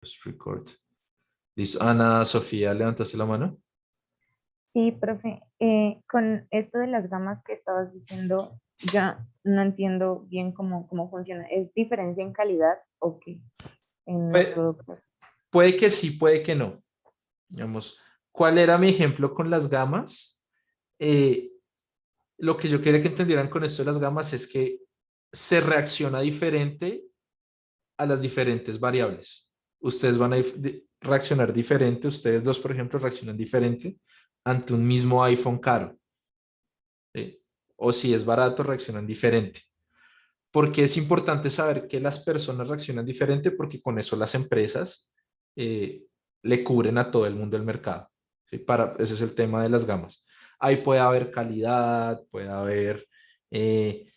Just record. Listo. Ana Sofía, ¿levantaste la mano? Sí, profe, con esto de las gamas que estabas diciendo, ya no entiendo bien cómo funciona. ¿Es diferencia en calidad o qué en los Puede, productos? puede que sí, puede que no. Digamos, ¿cuál era mi ejemplo con las gamas? Eh, lo que yo quería que entendieran con esto de las gamas es que se reacciona diferente a las diferentes variables. Ustedes van a reaccionar diferente, ustedes dos, por ejemplo, reaccionan diferente ante un mismo iPhone caro. ¿Sí? O si es barato, reaccionan diferente. Porque es importante saber que las personas reaccionan diferente porque con eso las empresas eh, le cubren a todo el mundo el mercado. ¿Sí? Ese es el tema de las gamas. Ahí puede haber calidad, puede haber eh,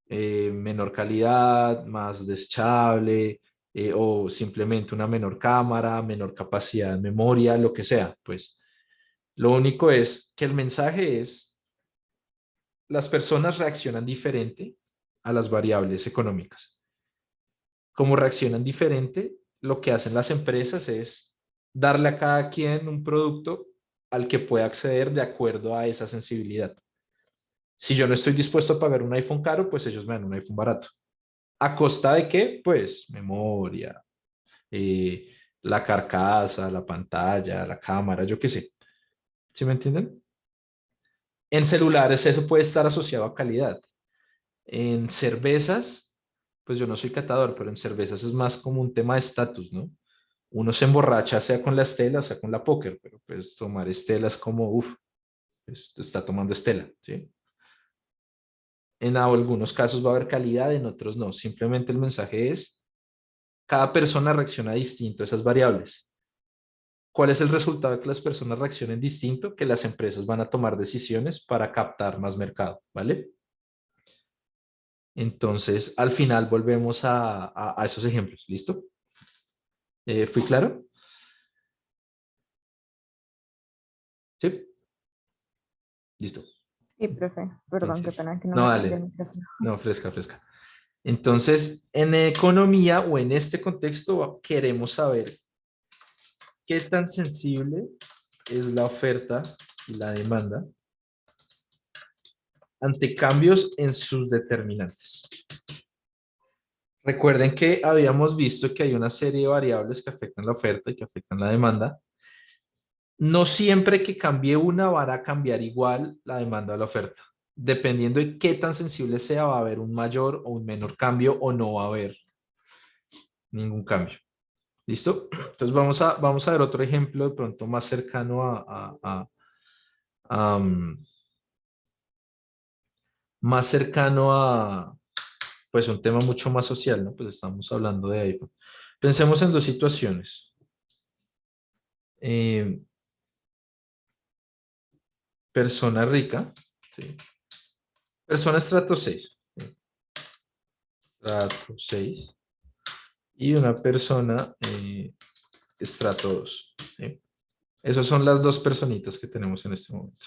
menor calidad, más desechable, o simplemente una menor cámara, menor capacidad de memoria, lo que sea. Pues lo único es que el mensaje es, las personas reaccionan diferente a las variables económicas. Como reaccionan diferente, lo que hacen las empresas es darle a cada quien un producto al que pueda acceder de acuerdo a esa sensibilidad. Si yo no estoy dispuesto a pagar un iPhone caro, pues ellos me dan un iPhone barato. ¿A costa de qué? Pues memoria, eh, la carcasa, la pantalla, la cámara, yo qué sé. ¿Sí me entienden? En celulares eso puede estar asociado a calidad. En cervezas, pues yo no soy catador, pero en cervezas es más como un tema de estatus, ¿no? Uno se emborracha sea con la Estela, sea con la Póker, pero pues tomar Estela es como, uff, pues, está tomando Estela, ¿sí? En algunos casos va a haber calidad, en otros no. Simplemente el mensaje es, cada persona reacciona distinto a esas variables. ¿Cuál es el resultado de que las personas reaccionen distinto? Que las empresas van a tomar decisiones para captar más mercado, ¿vale? Entonces, al final volvemos a esos ejemplos, ¿listo? ¿Fui claro? Sí, listo. Sí, profe, perdón, qué Entonces, pena que no no, me prende el dale, micrófono. no, fresca, fresca. Entonces, en economía o en este contexto queremos saber qué tan sensible es la oferta y la demanda ante cambios en sus determinantes. Recuerden que habíamos visto que hay una serie de variables que afectan la oferta y que afectan la demanda. No siempre que cambie una van a cambiar igual la demanda o la oferta. Dependiendo de qué tan sensible sea, va a haber un mayor o un menor cambio o no va a haber ningún cambio. ¿Listo? Entonces vamos a ver otro ejemplo de pronto más cercano a, más cercano a pues un tema mucho más social, ¿no? Pues estamos hablando de iPhone. Pensemos en dos situaciones. Eh, persona rica, ¿sí? Persona estrato 6, ¿sí? Estrato 6 y una persona estrato 2, ¿sí? Esas son las dos personitas que tenemos en este momento.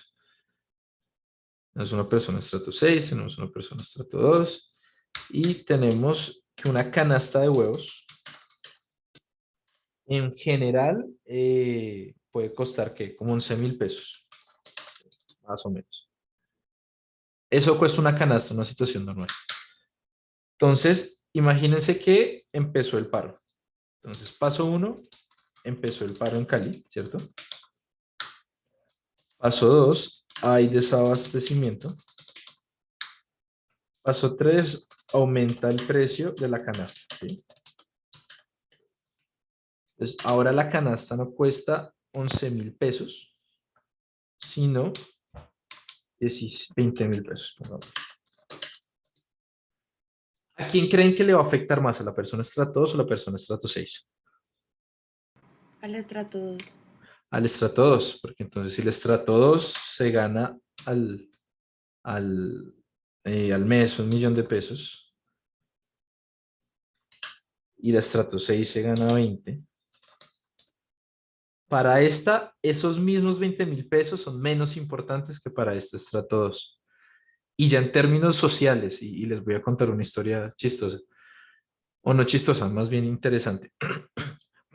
Tenemos una persona estrato 6, tenemos una persona estrato 2 y tenemos que una canasta de huevos en general puede costar ¿qué? Como 11.000 pesos, más o menos. Eso cuesta una canasta, una situación normal. Entonces, imagínense que empezó el paro. Entonces, paso uno, empezó el paro en Cali, ¿cierto? Paso dos, hay desabastecimiento. Paso tres, aumenta el precio de la canasta, ¿sí? Entonces, ahora la canasta no cuesta 11.000 pesos, sino 20.000 pesos. Pongamos. ¿A quién creen que le va a afectar más? ¿A la persona estrato 2 o a la persona estrato 6? Al estrato 2. Al estrato 2, porque entonces si el estrato 2 se gana al, al mes 1.000.000 de pesos y el estrato 6 se gana 20, para esta, esos mismos 20.000 pesos son menos importantes que para este estrato 2. Y ya en términos sociales, y les voy a contar una historia chistosa, o no chistosa, más bien interesante.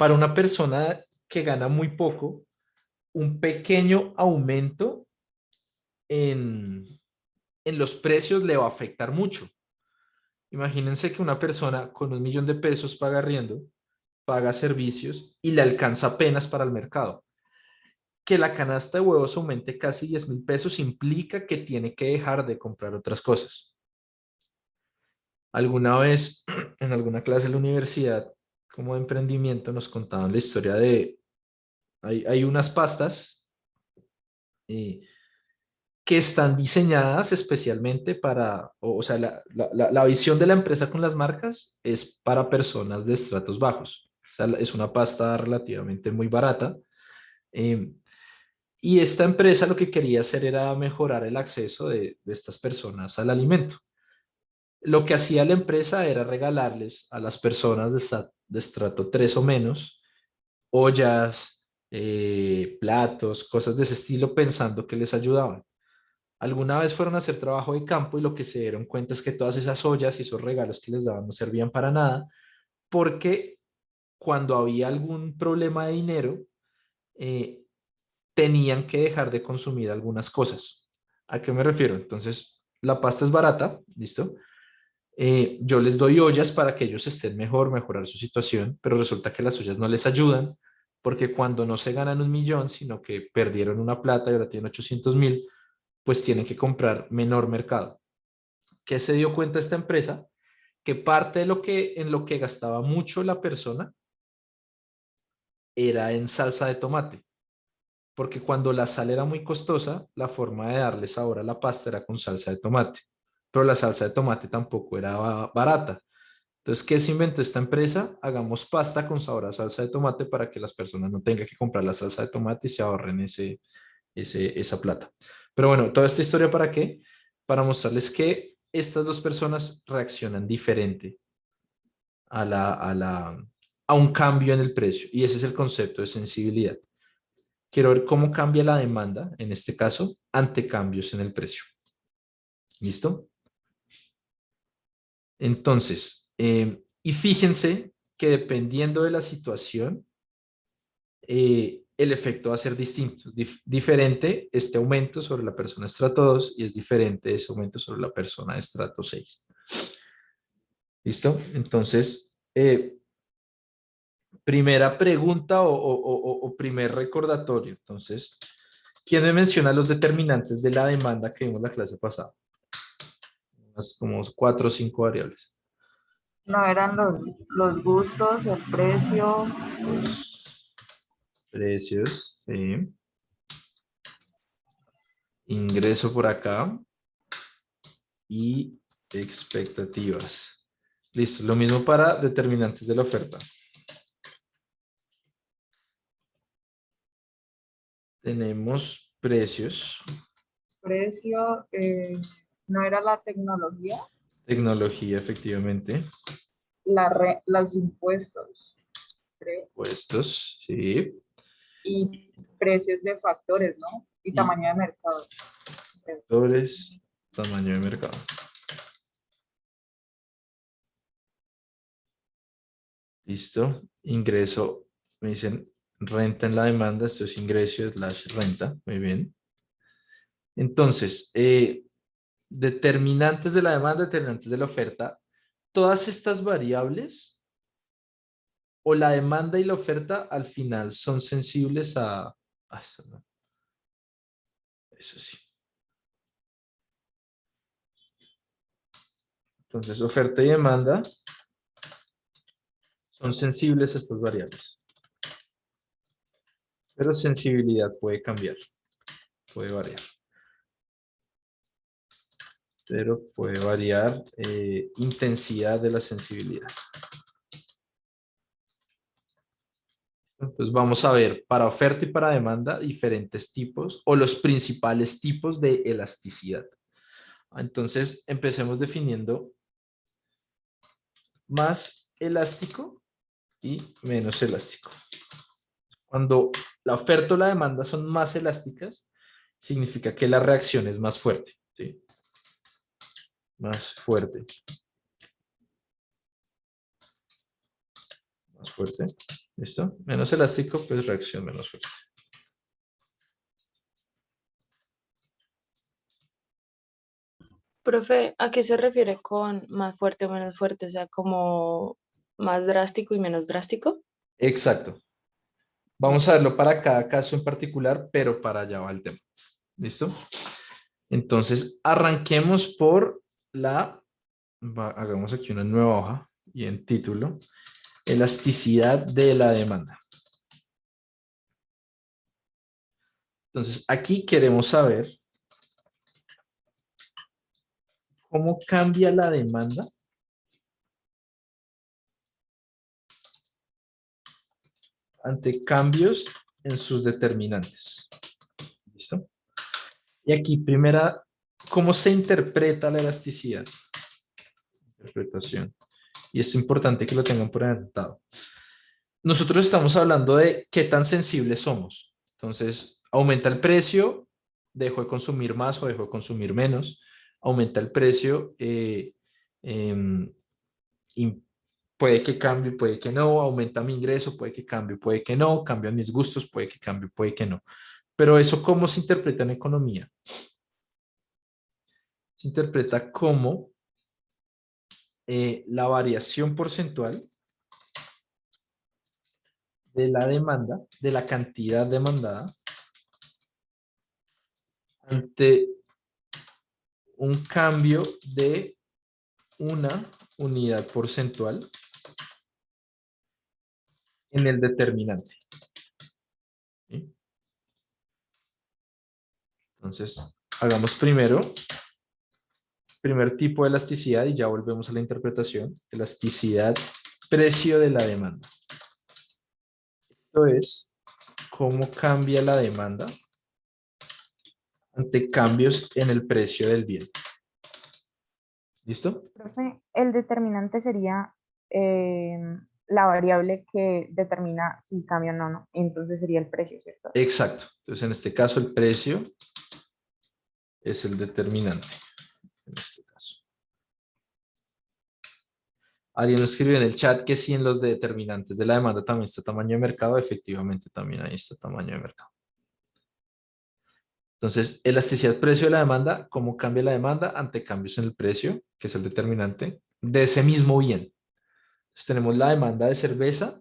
Para una persona que gana muy poco, un pequeño aumento en los precios le va a afectar mucho. Imagínense que una persona con 1 millón de pesos paga arriendo, paga servicios y le alcanza apenas para el mercado. Que la canasta de huevos aumente casi 10.000 pesos implica que tiene que dejar de comprar otras cosas. Alguna vez en alguna clase de la universidad, como de emprendimiento, nos contaban la historia de, hay unas pastas eh, que están diseñadas especialmente para, o sea, la visión de la empresa con las marcas es para personas de estratos bajos. O sea, es una pasta relativamente muy barata. eh, y esta empresa lo que quería hacer era mejorar el acceso de estas personas al alimento. Lo que hacía la empresa era regalarles a las personas de estrato 3 o menos ollas, platos, cosas de ese estilo, pensando que les ayudaban. Alguna vez fueron a hacer trabajo de campo y lo que se dieron cuenta es que todas esas ollas y esos regalos que les daban no servían para nada, porque cuando había algún problema de dinero, eh, tenían que dejar de consumir algunas cosas. ¿A qué me refiero? Entonces, la pasta es barata, ¿listo? Yo les doy ollas para que ellos estén mejor, mejorar su situación, pero resulta que las ollas no les ayudan porque cuando no se ganan 1 millón, sino que perdieron una plata y ahora tienen 800.000, pues tienen que comprar menor mercado. ¿Qué se dio cuenta esta empresa? Que parte de en lo que gastaba mucho la persona era en salsa de tomate, porque cuando la sal era muy costosa, la forma de darle sabor a la pasta era con salsa de tomate, pero la salsa de tomate tampoco era barata. Entonces, ¿qué se inventó esta empresa? Hagamos pasta con sabor a salsa de tomate para que las personas no tengan que comprar la salsa de tomate y se ahorren esa plata. Pero bueno, toda esta historia ¿para qué? Para mostrarles que estas dos personas reaccionan diferente a un cambio en el precio. Y ese es el concepto de sensibilidad. Quiero ver cómo cambia la demanda, en este caso, ante cambios en el precio. ¿Listo? Entonces, y fíjense que dependiendo de la situación, el efecto va a ser distinto. Diferente este aumento sobre la persona estrato 2 y es diferente ese aumento sobre la persona estrato 6. ¿Listo? Entonces, primera pregunta o primer recordatorio. Entonces, ¿quién me menciona los determinantes de la demanda que vimos la clase pasada? Unas como 4 o 5 variables. No eran los gustos, el precio, Los precios, sí. Ingreso por acá y expectativas. Listo, lo mismo para determinantes de la oferta. Tenemos precios, precio, no era la tecnología, tecnología, efectivamente, los impuestos, creo, puestos, sí, y precios de factores, ¿no? Y y tamaño de mercado. factores, tamaño de mercado. Listo, ingreso, me dicen renta en la demanda, esto es ingreso / renta, muy bien. Entonces, determinantes de la demanda, determinantes de la oferta, todas estas variables o la demanda y la oferta al final son sensibles eso, ¿no? Eso sí. Entonces, oferta y demanda son sensibles a estas variables. Pero sensibilidad puede cambiar, puede variar. Pero puede variar intensidad de la sensibilidad. Entonces vamos a ver para oferta y para demanda diferentes tipos o los principales tipos de elasticidad. Entonces empecemos definiendo más elástico y menos elástico. Cuando la oferta o la demanda son más elásticas, significa que la reacción es más fuerte, ¿sí? Más fuerte. Más fuerte. ¿Listo? Menos elástico, pues reacción menos fuerte. Profe, ¿a qué se refiere con más fuerte o menos fuerte? O sea, como más drástico y menos drástico. Exacto. Vamos a verlo para cada caso en particular, pero para allá va el tema. ¿Listo? Entonces, arranquemos por hagamos aquí una nueva hoja y en título, elasticidad de la demanda. Entonces, aquí queremos saber cómo cambia la demanda ante cambios en sus determinantes. ¿Listo? Y aquí, primera, ¿cómo se interpreta la elasticidad? Interpretación. Y es importante que lo tengan por adelantado. Nosotros estamos hablando de qué tan sensibles somos. Entonces, aumenta el precio, dejo de consumir más o dejo de consumir menos. Aumenta el precio, em, y puede que cambie, puede que no. Aumenta mi ingreso, puede que cambie, puede que no. Cambian mis gustos, puede que cambie, puede que no. Pero eso, ¿cómo se interpreta en economía? Se interpreta como la variación porcentual de la demanda, de la cantidad demandada, ante un cambio de una unidad porcentual en el determinante. ¿Sí? Entonces, hagamos primero, primer tipo de elasticidad y ya volvemos a la interpretación. Elasticidad, precio de la demanda. Esto es cómo cambia la demanda ante cambios en el precio del bien. ¿Listo? Profe, el determinante sería la variable que determina si cambia o no, ¿no? Entonces sería el precio, ¿cierto? Exacto. Entonces, en este caso, el precio es el determinante. En este caso. Alguien escribió en el chat que sí en los determinantes de la demanda también está tamaño de mercado. Efectivamente, también ahí está tamaño de mercado. Entonces, elasticidad precio de la demanda, cómo cambia la demanda ante cambios en el precio, que es el determinante de ese mismo bien. Entonces, tenemos la demanda de cerveza,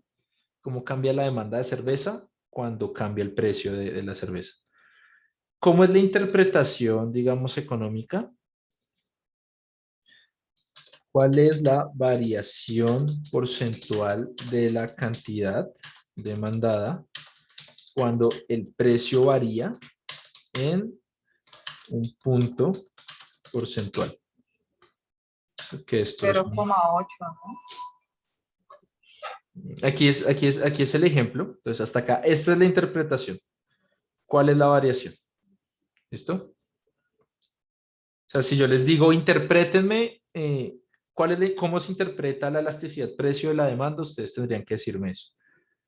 cómo cambia la demanda de cerveza cuando cambia el precio de la cerveza. ¿Cómo es la interpretación, digamos, económica? ¿Cuál es la variación porcentual de la cantidad demandada cuando el precio varía en un punto porcentual? Que esto es 0,8, ¿no? aquí es el ejemplo. Entonces, hasta acá, esta es la interpretación. ¿Cuál es la variación? ¿Listo? O sea, si yo les digo, interprétenme cómo se interpreta la elasticidad precio de la demanda, ustedes tendrían que decirme eso.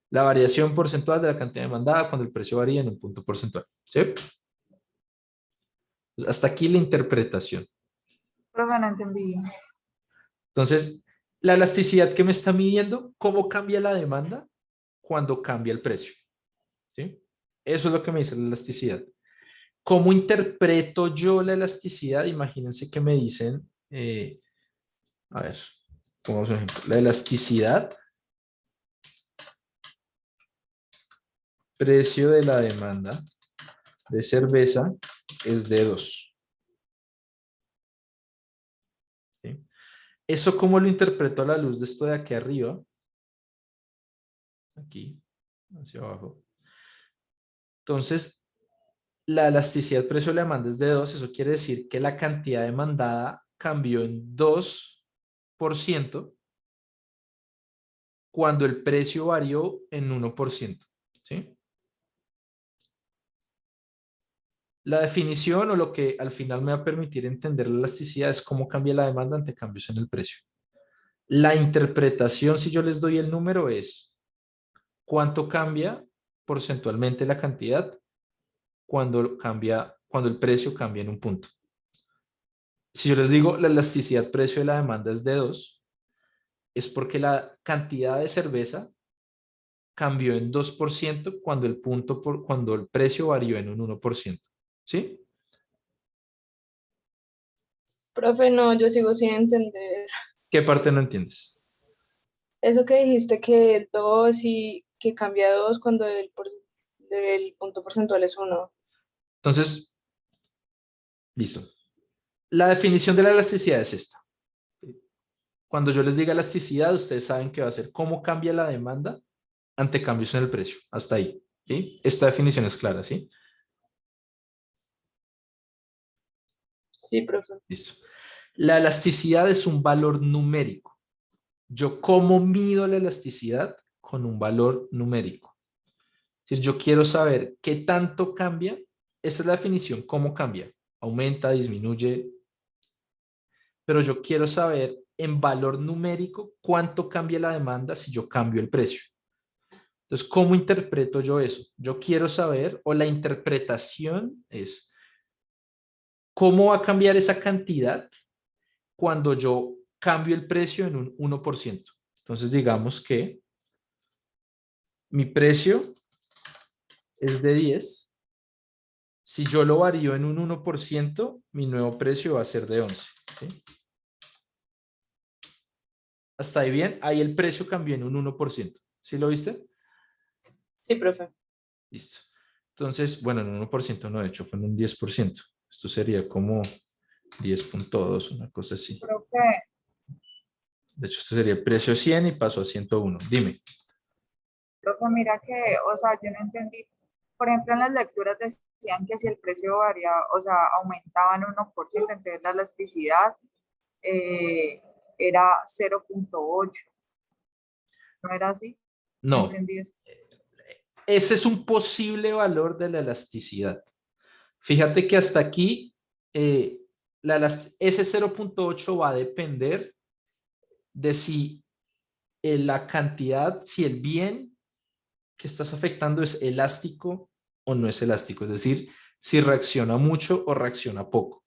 La variación porcentual de la cantidad demandada cuando el precio varía en un punto porcentual. ¿Sí? Pues hasta aquí la interpretación. Profe, no entendí. Entonces, la elasticidad que me está midiendo, ¿cómo cambia la demanda cuando cambia el precio? ¿Sí? Eso es lo que me dice la elasticidad. ¿Cómo interpreto yo la elasticidad? Imagínense que me dicen, a ver, pongamos un ejemplo. La elasticidad, precio de la demanda de cerveza es de 2. ¿Sí? ¿Eso cómo lo interpreto a la luz de esto de aquí arriba? Aquí, hacia abajo. Entonces, la elasticidad precio de la demanda es de 2. Eso quiere decir que la cantidad demandada cambió en 2% cuando el precio varió en 1%. ¿Sí? La definición o lo que al final me va a permitir entender la elasticidad es cómo cambia la demanda ante cambios en el precio. La interpretación, si yo les doy el número, es cuánto cambia porcentualmente la cantidad cuando el precio cambia en un punto. Si yo les digo la elasticidad precio de la demanda es de 2, es porque la cantidad de cerveza cambió en 2% cuando cuando el precio varió en un 1%. ¿Sí? Profe, no, yo sigo sin entender. ¿Qué parte no entiendes? Eso que dijiste que 2 y que cambia 2 cuando el punto porcentual es 1. Entonces, listo. La definición de la elasticidad es esta. Cuando yo les diga elasticidad, ustedes saben que va a ser cómo cambia la demanda ante cambios en el precio. Hasta ahí. ¿Sí? Esta definición es clara, ¿sí? Sí, profe. Listo. La elasticidad es un valor numérico. Yo, ¿cómo mido la elasticidad? Con un valor numérico. Es decir, yo quiero saber qué tanto cambia. Esa es la definición, cómo cambia. Aumenta, disminuye. Pero yo quiero saber en valor numérico cuánto cambia la demanda si yo cambio el precio. Entonces, ¿cómo interpreto yo eso? Yo quiero saber, o la interpretación es, ¿cómo va a cambiar esa cantidad cuando yo cambio el precio en un 1%? Entonces, digamos que mi precio es de 10. Si yo lo varío en un 1%, mi nuevo precio va a ser de 11. ¿Sí? ¿Hasta ahí bien? Ahí el precio cambió en un 1%. ¿Sí lo viste? Sí, profe. Listo. Entonces, bueno, en un 1% no, de hecho fue en un 10%. Esto sería como 10.2, una cosa así. Profe, De hecho, este sería el precio 100 y pasó a 101. Dime. profe, mira que, o sea, yo no entendí. Por ejemplo, en las lecturas decían que si el precio varía, o sea, aumentaba en 1%, entonces la elasticidad eh, era 0,8. ¿No era así? No No, entendí eso. ese es un posible valor de la elasticidad. Fíjate que hasta aquí, ese 0.8 va a depender de si la cantidad, si el bien que estás afectando es elástico o no es elástico, es decir, si reacciona mucho o reacciona poco.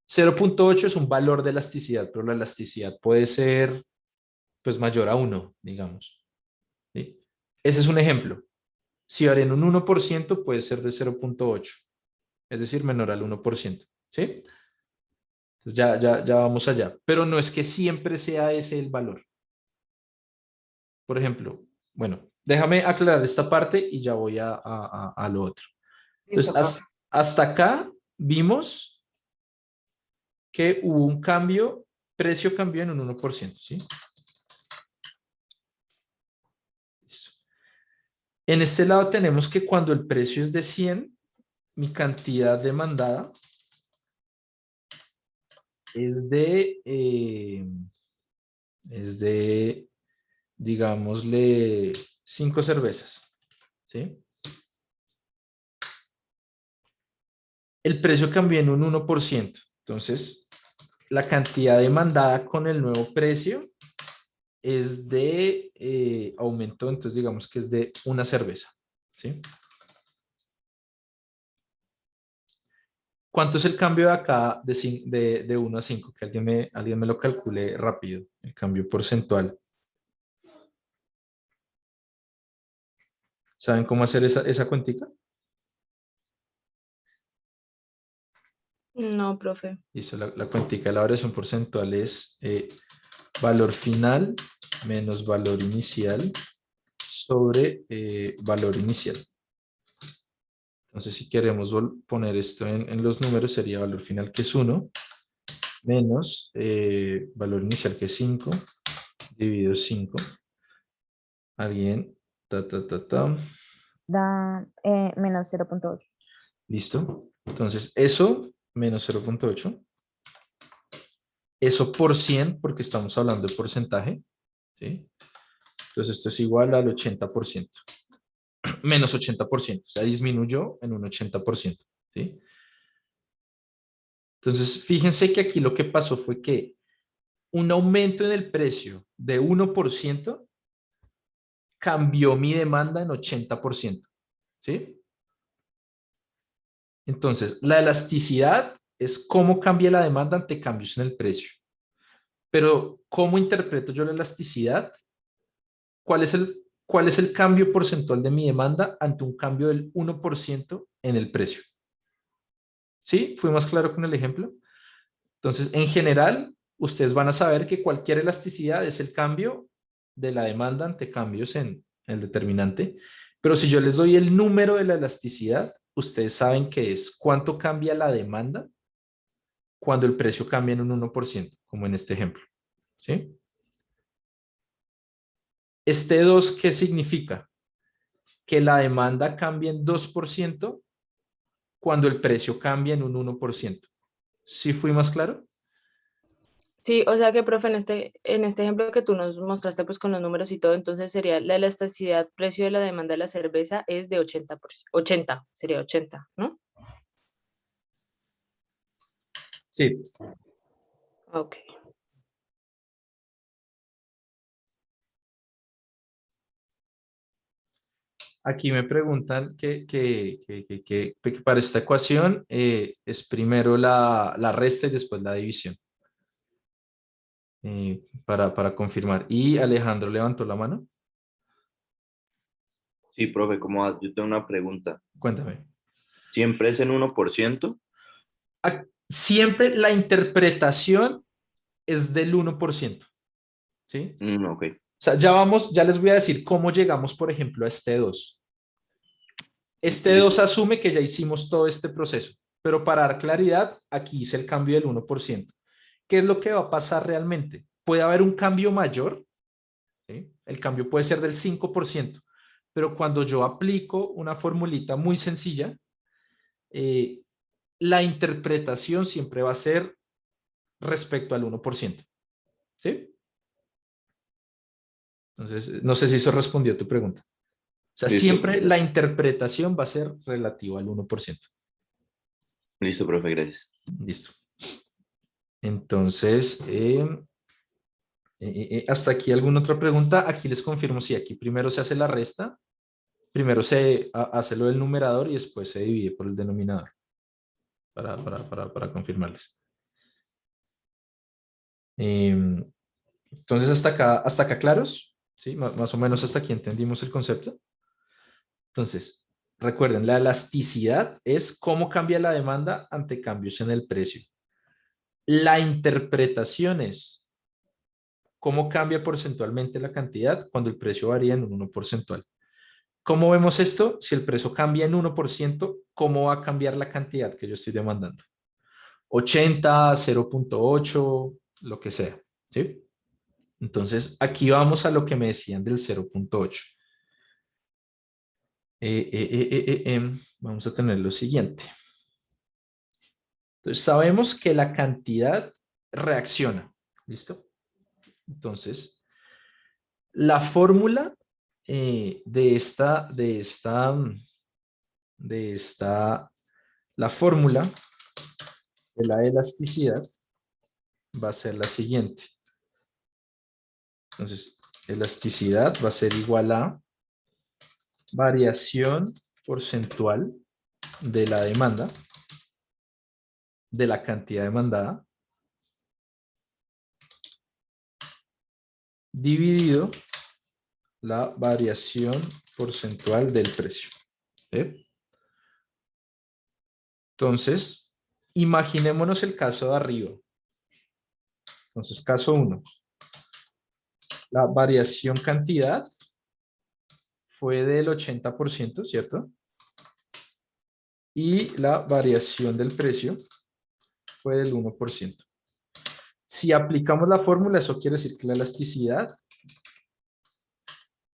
0.8 es un valor de elasticidad, pero la elasticidad puede ser pues mayor a 1, digamos. ¿Sí? Ese es un ejemplo. Si varía en un 1%, puede ser de 0.8, es decir, menor al 1%. ¿Sí? Entonces ya vamos allá. Pero no es que siempre sea ese el valor. Por ejemplo, bueno, déjame aclarar esta parte y ya voy a lo otro. Entonces, Listo, profe. hasta acá vimos que hubo un cambio, precio cambió en un 1%, ¿sí? Listo. En este lado tenemos que cuando el precio es de 100, mi cantidad demandada es de, digámosle, 5 cervezas, ¿sí? El precio cambió en un 1%. Entonces, la cantidad demandada con el nuevo precio es de aumento, entonces digamos que es de una cerveza, ¿sí? ¿Cuánto es el cambio de acá de 1 a 5? Que alguien me lo calcule rápido, el cambio porcentual. ¿Saben cómo hacer esa cuentica? No, profe. Hizo la cuentica de la variación porcentual es valor final menos valor inicial sobre valor inicial. Entonces, si queremos poner esto en los números, sería valor final que es 1 menos valor inicial que es 5 dividido 5. Alguien, Da menos 0,8. listo. Entonces, eso menos 0.8. Eso por 100, porque estamos hablando de porcentaje. ¿Sí? Entonces, esto es igual al 80%. Menos 80%. O sea, disminuyó en un 80%. ¿Sí? Entonces, fíjense que aquí lo que pasó fue que un aumento en el precio de 1% cambió mi demanda en 80%. ¿Sí? Entonces, la elasticidad es cómo cambia la demanda ante cambios en el precio. Pero, ¿cómo interpreto yo la elasticidad? ¿Cuál es ¿cuál es el cambio porcentual de mi demanda ante un cambio del 1% en el precio? ¿Sí? ¿Fui más claro con el ejemplo? Entonces, en general, ustedes van a saber que cualquier elasticidad es el cambio de la demanda ante cambios en el determinante. Pero si yo les doy el número de la elasticidad, ustedes saben que es cuánto cambia la demanda cuando el precio cambia en un 1%, como en este ejemplo. ¿Sí? Este 2, ¿qué significa? Que la demanda cambia en 2% cuando el precio cambia en un 1%. ¿Sí fui más claro? Sí, o sea que, profe, en este ejemplo que tú nos mostraste pues con los números y todo, entonces sería la elasticidad precio de la demanda de la cerveza es de 80%, 80, sería 80, ¿no? Sí. Ok. Aquí me preguntan que para esta ecuación es primero la resta y después la división. Para confirmar. Y Alejandro levantó la mano. Sí, profe, ¿cómo vas? Yo tengo una pregunta. Cuéntame. ¿Siempre es en 1%? Siempre la interpretación es del 1%. ¿Sí? Ok. O sea, ya les voy a decir cómo llegamos, por ejemplo, a este 2. Este 2 Listo. asume que ya hicimos todo este proceso, pero para dar claridad, aquí hice el cambio del 1%. ¿Qué es lo que va a pasar realmente? Puede haber un cambio mayor, ¿sí? El cambio puede ser del 5%, pero cuando yo aplico una formulita muy sencilla, eh, la interpretación siempre va a ser respecto al 1%. ¿Sí? Entonces, no sé si eso respondió a tu pregunta. O sea, Listo, siempre profe. la interpretación va a ser relativa al 1%. Listo, profe, gracias. Listo. Entonces, hasta aquí alguna otra pregunta. Aquí les confirmo si aquí primero se hace la resta, primero se hace lo del numerador y después se divide por el denominador para confirmarles. Entonces, hasta acá claros, ¿sí? Más o menos hasta aquí entendimos el concepto. Entonces, recuerden, la elasticidad es cómo cambia la demanda ante cambios en el precio. La interpretación es cómo cambia porcentualmente la cantidad cuando el precio varía en un 1 porcentual. ¿Cómo vemos esto? Si el precio cambia en 1%, ¿cómo va a cambiar la cantidad que yo estoy demandando? 80, 0.8, lo que sea. ¿Sí? Entonces, aquí vamos a lo que me decían del 0.8. Vamos a tener lo siguiente. Entonces, sabemos que la cantidad reacciona. ¿Listo? Entonces, la fórmula la fórmula de la elasticidad va a ser la siguiente. Entonces, elasticidad va a ser igual a variación porcentual de la demanda, de la cantidad demandada, dividido la variación porcentual del precio. ¿Sí? Entonces, imaginémonos el caso de arriba. Entonces, caso 1. La variación cantidad fue del 80%, ¿cierto? Y la variación del precio fue del 1%. Si aplicamos la fórmula, eso quiere decir que la elasticidad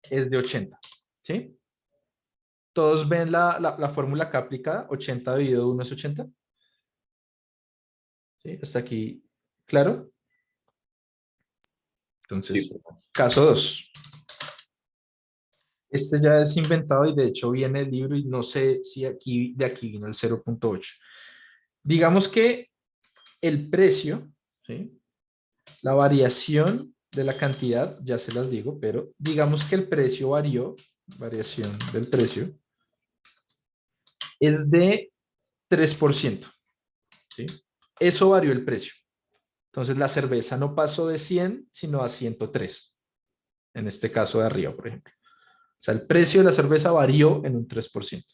es de 80, ¿sí? ¿Todos ven la fórmula acá aplicada? 80 dividido 1 es 80. ¿Sí? Hasta aquí, ¿claro? Sí, Entonces, profe. caso 2. Este ya es inventado y de hecho viene el libro y no sé si de aquí vino el 0.8. Digamos que el precio, ¿sí? La variación de la cantidad, ya se las digo, pero digamos que el precio varió, variación del precio, es de 3%. ¿Sí? Eso varió el precio. Entonces la cerveza no pasó de 100, sino a 103. En este caso de arriba, por ejemplo. O sea, el precio de la cerveza varió en un 3%.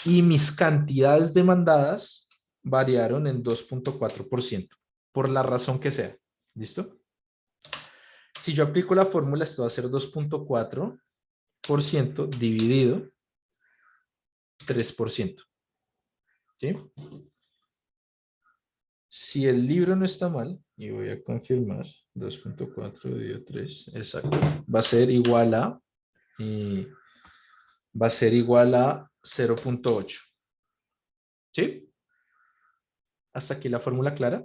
Y mis cantidades demandadas variaron en 2.4%, por la razón que sea. ¿Listo? Si yo aplico la fórmula, esto va a ser 2.4% dividido 3%. ¿Sí? Si el libro no está mal, y voy a confirmar, 2.4 dividido 3, exacto, va a ser igual a, va a ser igual a 0.8. ¿Sí? Hasta aquí la fórmula clara.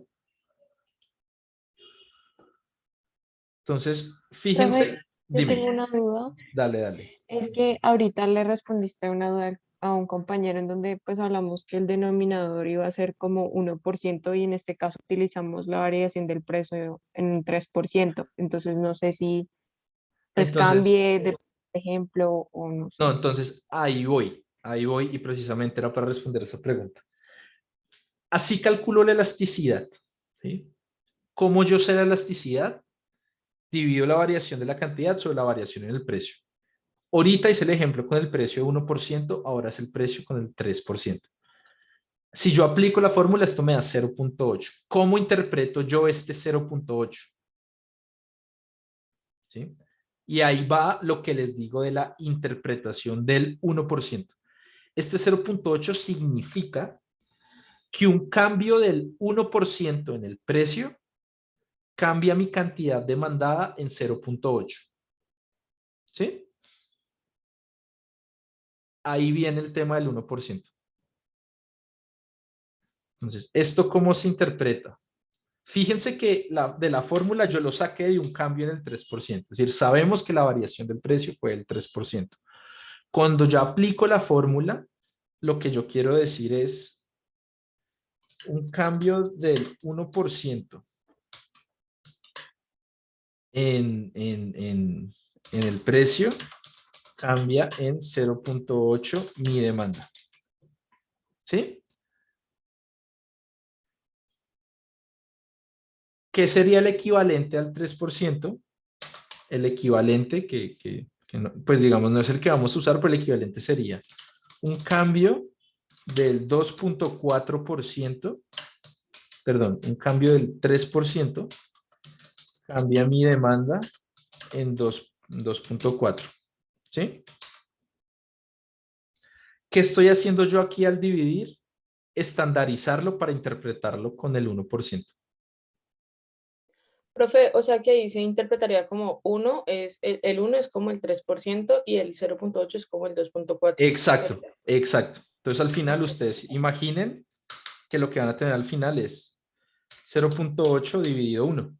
Entonces, fíjense, Profe, yo tengo dime, una duda. dale, dale. Es que ahorita le respondiste una duda a un compañero en donde pues hablamos que el denominador iba a ser como 1% y en este caso utilizamos la variación del precio en un 3%. Entonces no sé si pues Entonces, cambie de ejemplo o no no, sé. entonces ahí voy y precisamente era para responder esa pregunta. Así calculo la elasticidad, ¿sí? ¿Cómo yo sé la elasticidad? Divido la variación de la cantidad sobre la variación en el precio. Ahorita hice el ejemplo con el precio de 1%, ahora es el precio con el 3%. Si yo aplico la fórmula, esto me da 0.8. ¿Cómo interpreto yo este 0.8? ¿Sí? Y ahí va lo que les digo de la interpretación del 1%. Este 0.8 significa que un cambio del 1% en el precio cambia mi cantidad demandada en 0.8. ¿Sí? Ahí viene el tema del 1%. Entonces, ¿esto cómo se interpreta? Fíjense que de la fórmula yo lo saqué de un cambio en el 3%. Es decir, sabemos que la variación del precio fue el 3%. Cuando yo aplico la fórmula, lo que yo quiero decir es un cambio del 1% en el precio cambia en 0.8 mi demanda. ¿Sí? ¿Qué sería el equivalente al 3%? El equivalente pues digamos, no es el que vamos a usar, pero el equivalente sería un cambio del 2.4%, perdón, un cambio del 3%, cambia mi demanda en 2.4. ¿Sí? ¿Qué estoy haciendo yo aquí al dividir? Estandarizarlo para interpretarlo con el 1%. Profe, o sea que ahí se interpretaría como 1 es, el 1 es como el 3% y el 0.8 es como el 2.4. Exacto, exacto. Entonces al final ustedes imaginen que lo que van a tener al final es 0.8 dividido 1.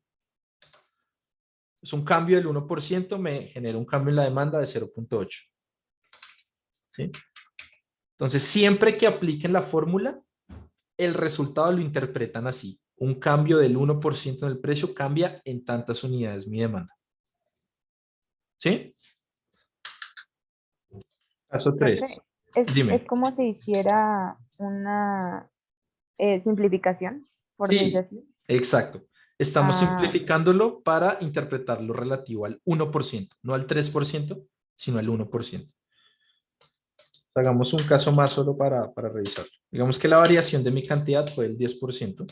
Es un cambio del 1%, me genera un cambio en la demanda de 0.8. ¿Sí? Entonces, siempre que apliquen la fórmula, el resultado lo interpretan así. Un cambio del 1% en el precio cambia en tantas unidades mi demanda. ¿Sí? Caso 3. Profe, es Dime. como si hiciera una simplificación, por decirlo Sí, así. exacto. Estamos Ah, simplificándolo para interpretar lo relativo al 1%, no al 3%, sino al 1%. Hagamos un caso más solo para revisarlo. Digamos que la variación de mi cantidad fue del 10%.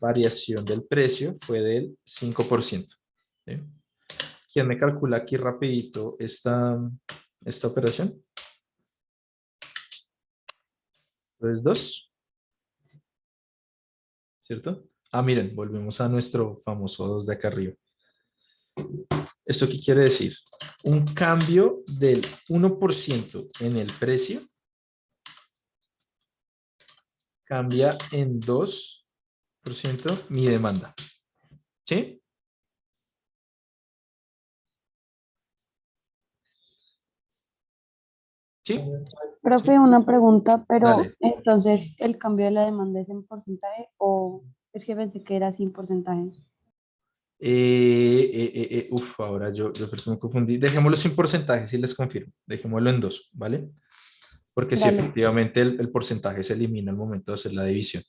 Variación del precio fue del 5%. ¿Sí? ¿Quién me calcula aquí rapidito esta operación? Esto es 2, ¿cierto? Ah, miren, volvemos a nuestro famoso 2 de acá arriba. ¿Esto qué quiere decir? Un cambio del 1% en el precio cambia en 2% mi demanda. ¿Sí? ¿Sí? Profe, una pregunta, pero Dale. entonces el cambio de la demanda es en porcentaje o es que pensé que era sin porcentaje. Ahora yo creo que me confundí. Dejémoslo sin porcentaje, si les confirmo. Dejémoslo en 2, ¿vale? Porque si Dale. efectivamente el porcentaje se elimina al momento de hacer la división.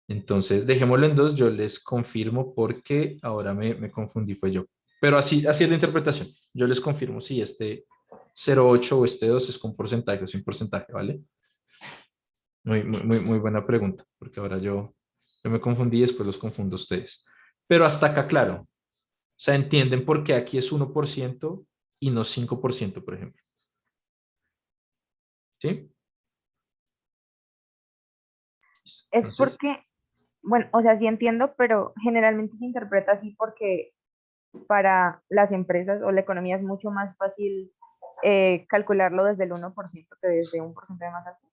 Entonces, dejémoslo en 2, yo les confirmo porque ahora me confundí, fue yo. Pero así es la interpretación. Yo les confirmo si este 0,8 o este 2 es con porcentaje o sin porcentaje, ¿vale? Muy buena pregunta, porque ahora yo me confundí y después los confundo a ustedes. Pero hasta acá, claro. O sea, entienden por qué aquí es 1% y no 5%, por ejemplo. ¿Sí? Es Entonces, porque, bueno, o sea, sí entiendo, pero generalmente se interpreta así porque para las empresas o la economía es mucho más fácil calcularlo desde el 1% que desde un porcentaje más alto.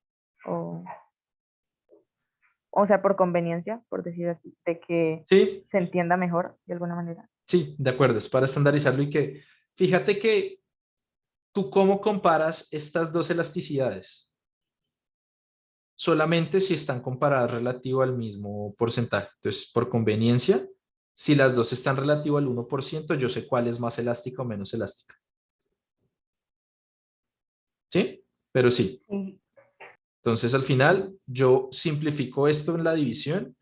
O sea, por conveniencia, por decir así, de que sí, se entienda mejor de alguna manera. sí, de acuerdo. Es para estandarizarlo y que, fíjate que tú cómo comparas estas dos elasticidades. Solamente si están comparadas relativo al mismo porcentaje. Entonces, por conveniencia, si las dos están relativo al 1%, yo sé cuál es más elástica o menos elástica. ¿Sí? Pero sí. Sí. Entonces, al final, yo simplifico esto en la división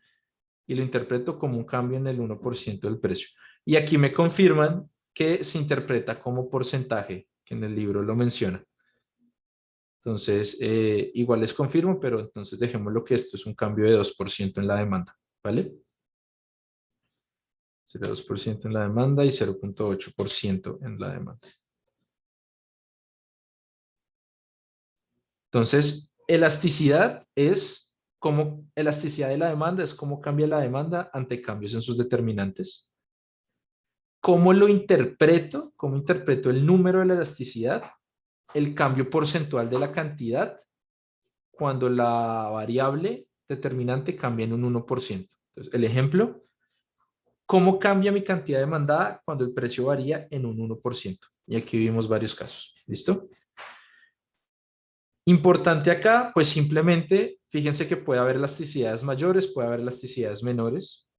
y lo interpreto como un cambio en el 1% del precio. Y aquí me confirman que se interpreta como porcentaje, que en el libro lo menciona. Entonces, igual les confirmo, pero entonces dejémoslo que esto es un cambio de 2% en la demanda, ¿vale? 0,2% en la demanda y 0,8% en la demanda. Entonces, elasticidad elasticidad de la demanda es cómo cambia la demanda ante cambios en sus determinantes. ¿Cómo lo interpreto? ¿Cómo interpreto el número de la elasticidad? El cambio porcentual de la cantidad cuando la variable determinante cambia en un 1%. Entonces, el ejemplo, ¿cómo cambia mi cantidad demandada cuando el precio varía en un 1%? Y aquí vimos varios casos. ¿Listo? Importante acá, pues simplemente, fíjense que puede haber elasticidades mayores, puede haber elasticidades menores,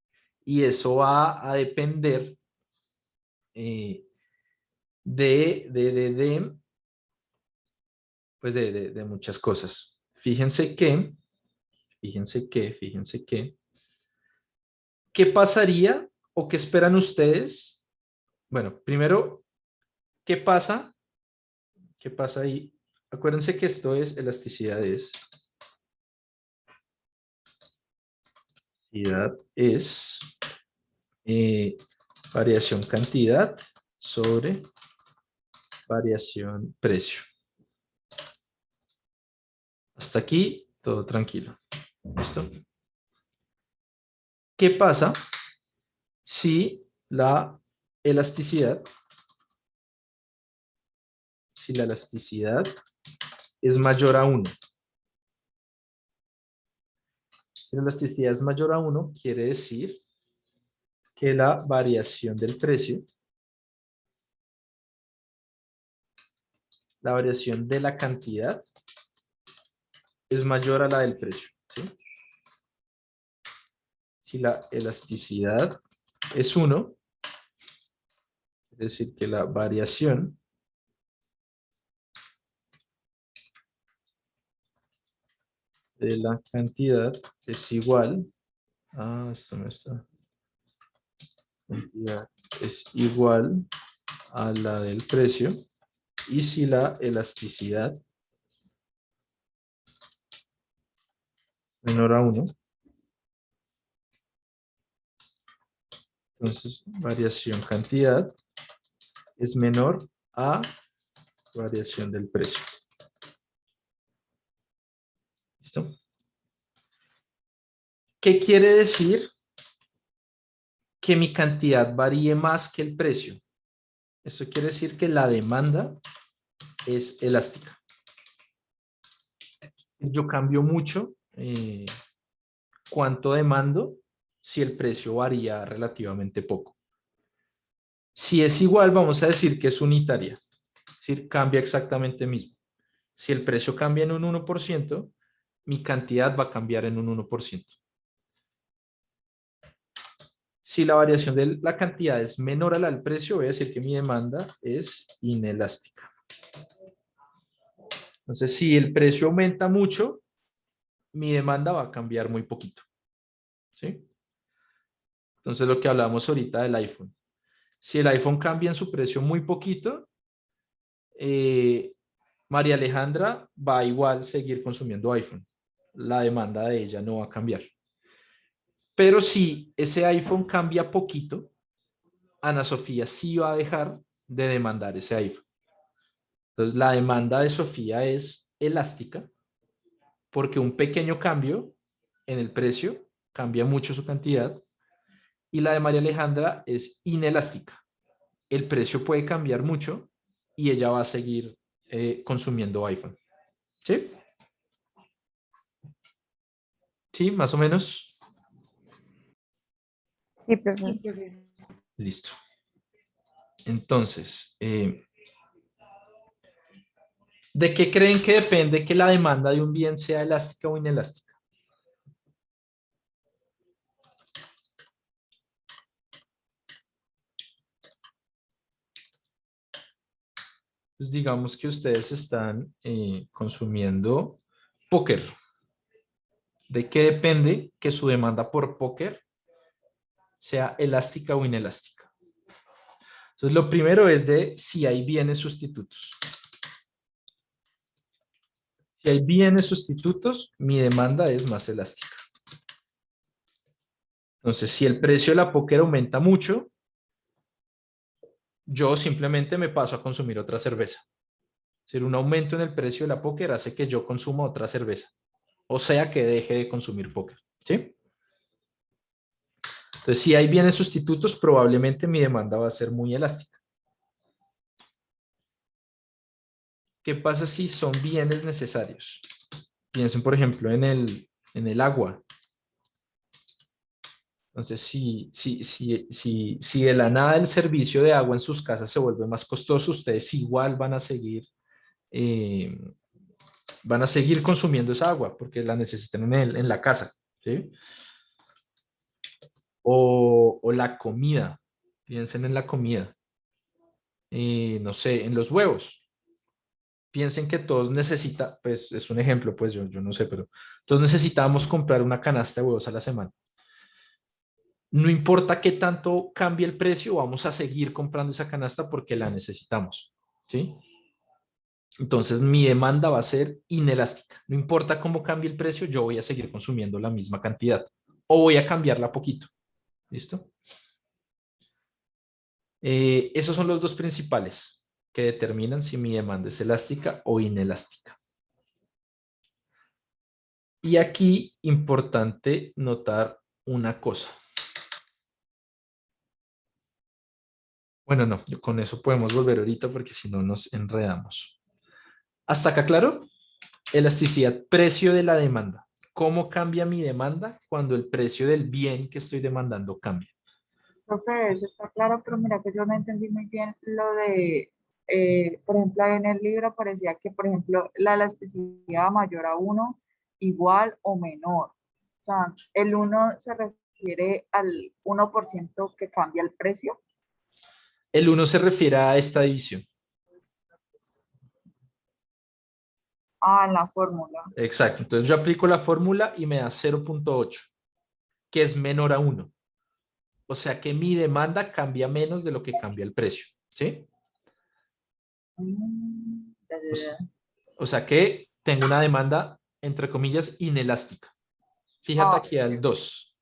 y eso va a depender de pues de muchas cosas. ¿Qué pasaría o qué esperan ustedes? Bueno, primero, ¿qué pasa? ¿Qué pasa ahí? Acuérdense que esto es elasticidad es variación cantidad sobre variación precio. Hasta aquí, todo tranquilo. ¿Listo? ¿Qué pasa si la elasticidad, es mayor a 1? Si la elasticidad es mayor a 1, quiere decir que la variación del precio, la variación de la cantidad, es mayor a la del precio. ¿Sí? Si la elasticidad es 1, es decir, que la variación de la cantidad es igual a, cantidad es igual a la del precio, y si la elasticidad menor a 1, entonces variación cantidad es menor a variación del precio. ¿Listo? ¿Qué quiere decir que mi cantidad varíe más que el precio? Eso quiere decir que la demanda es elástica. Yo cambio mucho cuánto demando si el precio varía relativamente poco. Si es igual, vamos a decir que es unitaria. Es decir, cambia exactamente mismo. Si el precio cambia en un 1%, mi cantidad va a cambiar en un 1%. Si la variación de la cantidad es menor a la del precio, voy a decir que mi demanda es inelástica. Entonces, si el precio aumenta mucho, mi demanda va a cambiar muy poquito. ¿Sí? Entonces, lo que hablábamos ahorita del iPhone. Si el iPhone cambia en su precio muy poquito, María Alejandra va a igual seguir consumiendo iPhone. La demanda de ella no va a cambiar. Pero si ese iPhone cambia poquito, Ana Sofía sí va a dejar de demandar ese iPhone. Entonces, la demanda de Sofía es elástica porque un pequeño cambio en el precio cambia mucho su cantidad, y la de María Alejandra es inelástica. El precio puede cambiar mucho y ella va a seguir consumiendo iPhone. ¿Sí? ¿Sí? Más o menos. Sí, profe. Listo. Entonces, ¿de qué creen que depende que la demanda de un bien sea elástica o inelástica? Pues digamos que ustedes están consumiendo póker. ¿De qué depende que su demanda por póker sea elástica o inelástica? Entonces, lo primero es de si hay bienes sustitutos. Si hay bienes sustitutos, mi demanda es más elástica. Entonces, si el precio de la póker aumenta mucho, yo simplemente me paso a consumir otra cerveza. Es decir, un aumento en el precio de la póker hace que yo consuma otra cerveza. O sea, que deje de consumir póker. ¿Sí? Entonces, si hay bienes sustitutos, probablemente mi demanda va a ser muy elástica. ¿Qué pasa si son bienes necesarios? Piensen, por ejemplo, en el agua. Entonces, si de la nada el servicio de agua en sus casas se vuelve más costoso, ustedes igual van a seguir consumiendo esa agua porque la necesitan en la casa. ¿Sí? O la comida. Piensen en la comida. No sé, en los huevos. Piensen que todos necesitan, pues es un ejemplo, pues yo no sé, pero todos necesitamos comprar una canasta de huevos a la semana. No importa qué tanto cambie el precio, vamos a seguir comprando esa canasta porque la necesitamos, ¿sí? Entonces mi demanda va a ser inelástica. No importa cómo cambie el precio, yo voy a seguir consumiendo la misma cantidad o voy a cambiarla poquito. ¿Listo? Esos son los dos principales que determinan si mi demanda es elástica o inelástica. Y aquí, importante notar una cosa. Bueno, no, con eso podemos volver ahorita porque si no nos enredamos. ¿Hasta acá claro? Elasticidad, precio de la demanda. ¿Cómo cambia mi demanda cuando el precio del bien que estoy demandando cambia? Profe, eso está claro, pero mira que yo no entendí muy bien lo de, por ejemplo, ahí en el libro parecía que, por ejemplo, la elasticidad mayor a uno igual o menor. O sea, el uno se refiere al 1% que cambia el precio. El 1 se refiere a esta división. Ah, en la fórmula. Exacto. Entonces yo aplico la fórmula y me da 0.8, que es menor a 1. O sea que mi demanda cambia menos de lo que cambia el precio. ¿Sí? O sea que tengo una demanda, entre comillas, inelástica. Fíjate Ah, aquí al 2.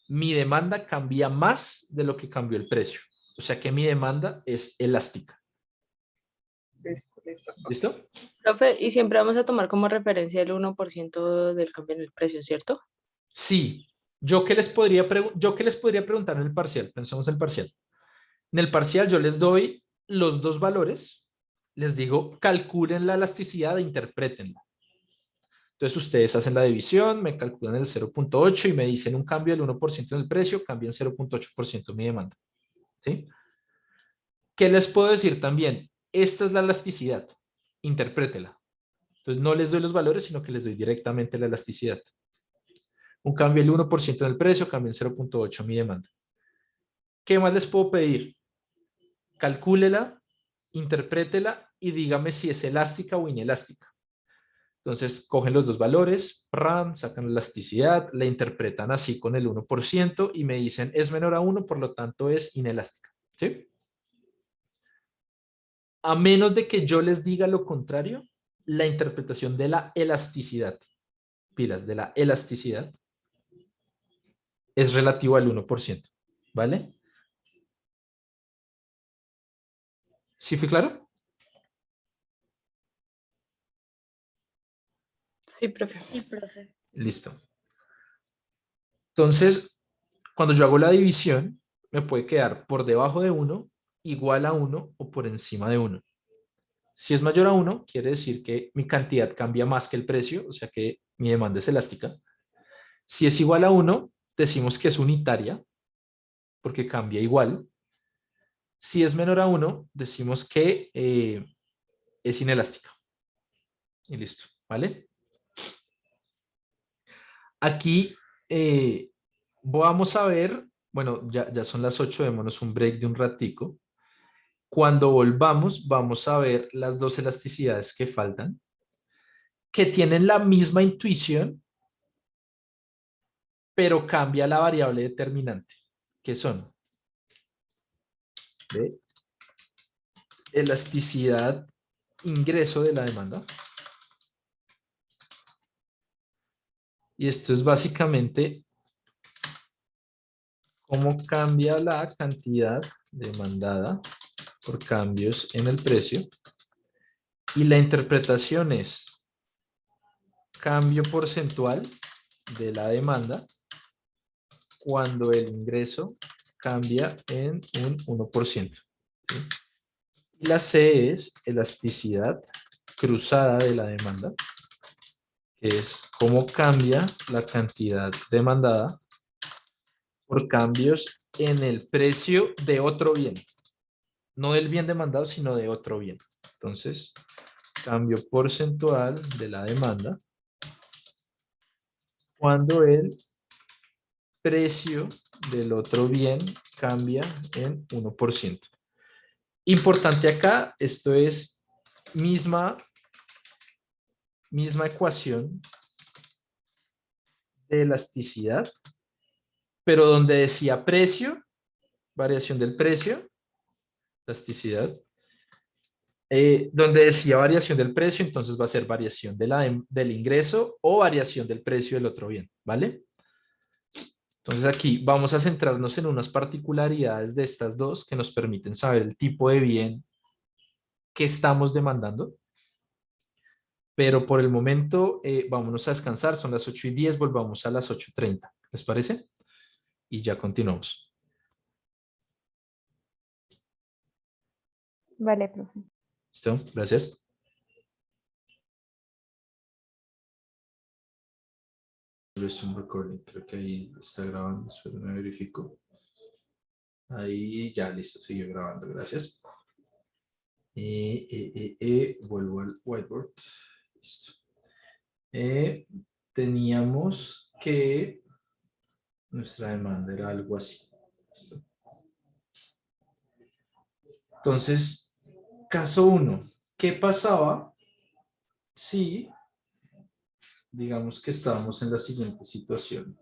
Mi demanda cambia más de lo que cambió el precio. O sea que mi demanda es elástica. listo, listo. ¿Listo? Profe, y siempre vamos a tomar como referencia el 1% del cambio en el precio, ¿cierto? Sí. ¿Yo qué les podría preguntar en el parcial? Pensemos en el parcial. En el parcial yo les doy los dos valores, les digo, calculen la elasticidad e interprétenla. Entonces ustedes hacen la división, me calculan el 0.8 y me dicen un cambio del 1% en el precio, cambia en 0.8% mi demanda. ¿Sí? ¿Qué les puedo decir también? Esta es la elasticidad, interprétela. Entonces no les doy los valores, sino que les doy directamente la elasticidad. Un cambio del 1% en el precio, cambia en 0.8 mi demanda. ¿Qué más les puedo pedir? Calcúlela, interprétela y dígame si es elástica o inelástica. Entonces, cogen los dos valores, sacan la elasticidad, la interpretan así con el 1% y me dicen es menor a 1, por lo tanto es inelástica. ¿Sí? A menos de que yo les diga lo contrario, la interpretación de la elasticidad, pilas, de la elasticidad, es relativo al 1%, ¿vale? ¿Sí fue claro? Sí, profe. Sí, profe. Listo. Entonces, cuando yo hago la división, me puede quedar por debajo de 1, igual a 1 o por encima de 1. Si es mayor a 1, quiere decir que mi cantidad cambia más que el precio, o sea que mi demanda es elástica. Si es igual a 1, decimos que es unitaria, porque cambia igual. Si es menor a 1, decimos que es inelástica. Y listo, ¿vale? Aquí vamos a ver, bueno, ya son las 8, démonos un break de un ratico. Cuando volvamos, vamos a ver las dos elasticidades que faltan, que tienen la misma intuición, pero cambia la variable determinante, que son ¿ve? Elasticidad ingreso de la demanda. Y esto es básicamente cómo cambia la cantidad demandada por cambios en el precio. Y la interpretación es cambio porcentual de la demanda cuando el ingreso cambia en un 1%. ¿Sí? Y la C es elasticidad cruzada de la demanda, que es cómo cambia la cantidad demandada por cambios en el precio de otro bien. No del bien demandado, sino de otro bien. Entonces, cambio porcentual de la demanda cuando el precio del otro bien cambia en 1%. Importante acá, esto es misma ecuación de elasticidad, pero donde decía precio, variación del precio, elasticidad, donde decía variación del precio, entonces va a ser variación del ingreso o variación del precio del otro bien, ¿vale? Entonces aquí vamos a centrarnos en unas particularidades de estas dos que nos permiten saber el tipo de bien que estamos demandando. Pero por el momento vámonos a descansar, son las 8:10, volvamos a las 8:30, ¿les parece? Y ya continuamos. Vale, profe. ¿Listo? Gracias. Resume recording, creo que ahí está grabando, espero me verifico. Ahí ya, listo, siguió grabando, gracias. Vuelvo al whiteboard. Listo. Teníamos que nuestra demanda era algo así. ¿Listo? Entonces, caso 1. ¿Qué pasaba si, digamos que estábamos en la siguiente situación?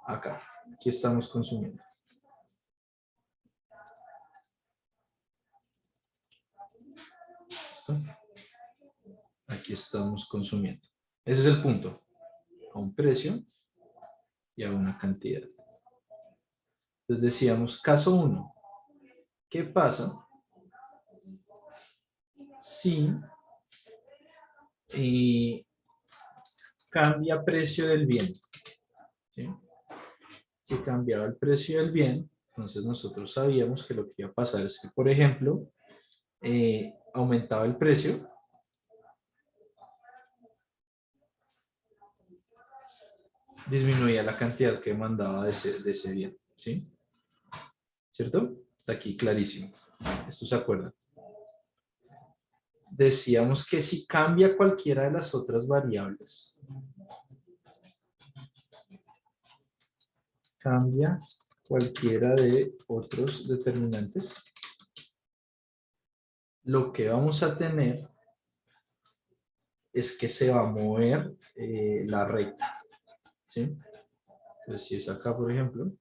Acá, aquí estamos consumiendo. ¿Listo? Aquí estamos consumiendo. Ese es el punto. A un precio y a una cantidad. Entonces decíamos, caso 1. ¿Qué pasa si cambia precio del bien? ¿Sí? Si cambiaba el precio del bien, entonces nosotros sabíamos que lo que iba a pasar es que, por ejemplo, aumentaba el precio, disminuía la cantidad que demandaba de ese bien, ¿sí? ¿Cierto? Está aquí clarísimo. Esto se acuerdan. Decíamos que si cambia cualquiera de las otras variables, cambia cualquiera de otros determinantes, lo que vamos a tener es que se va a mover la recta, ¿sí? Entonces, si es acá, por ejemplo,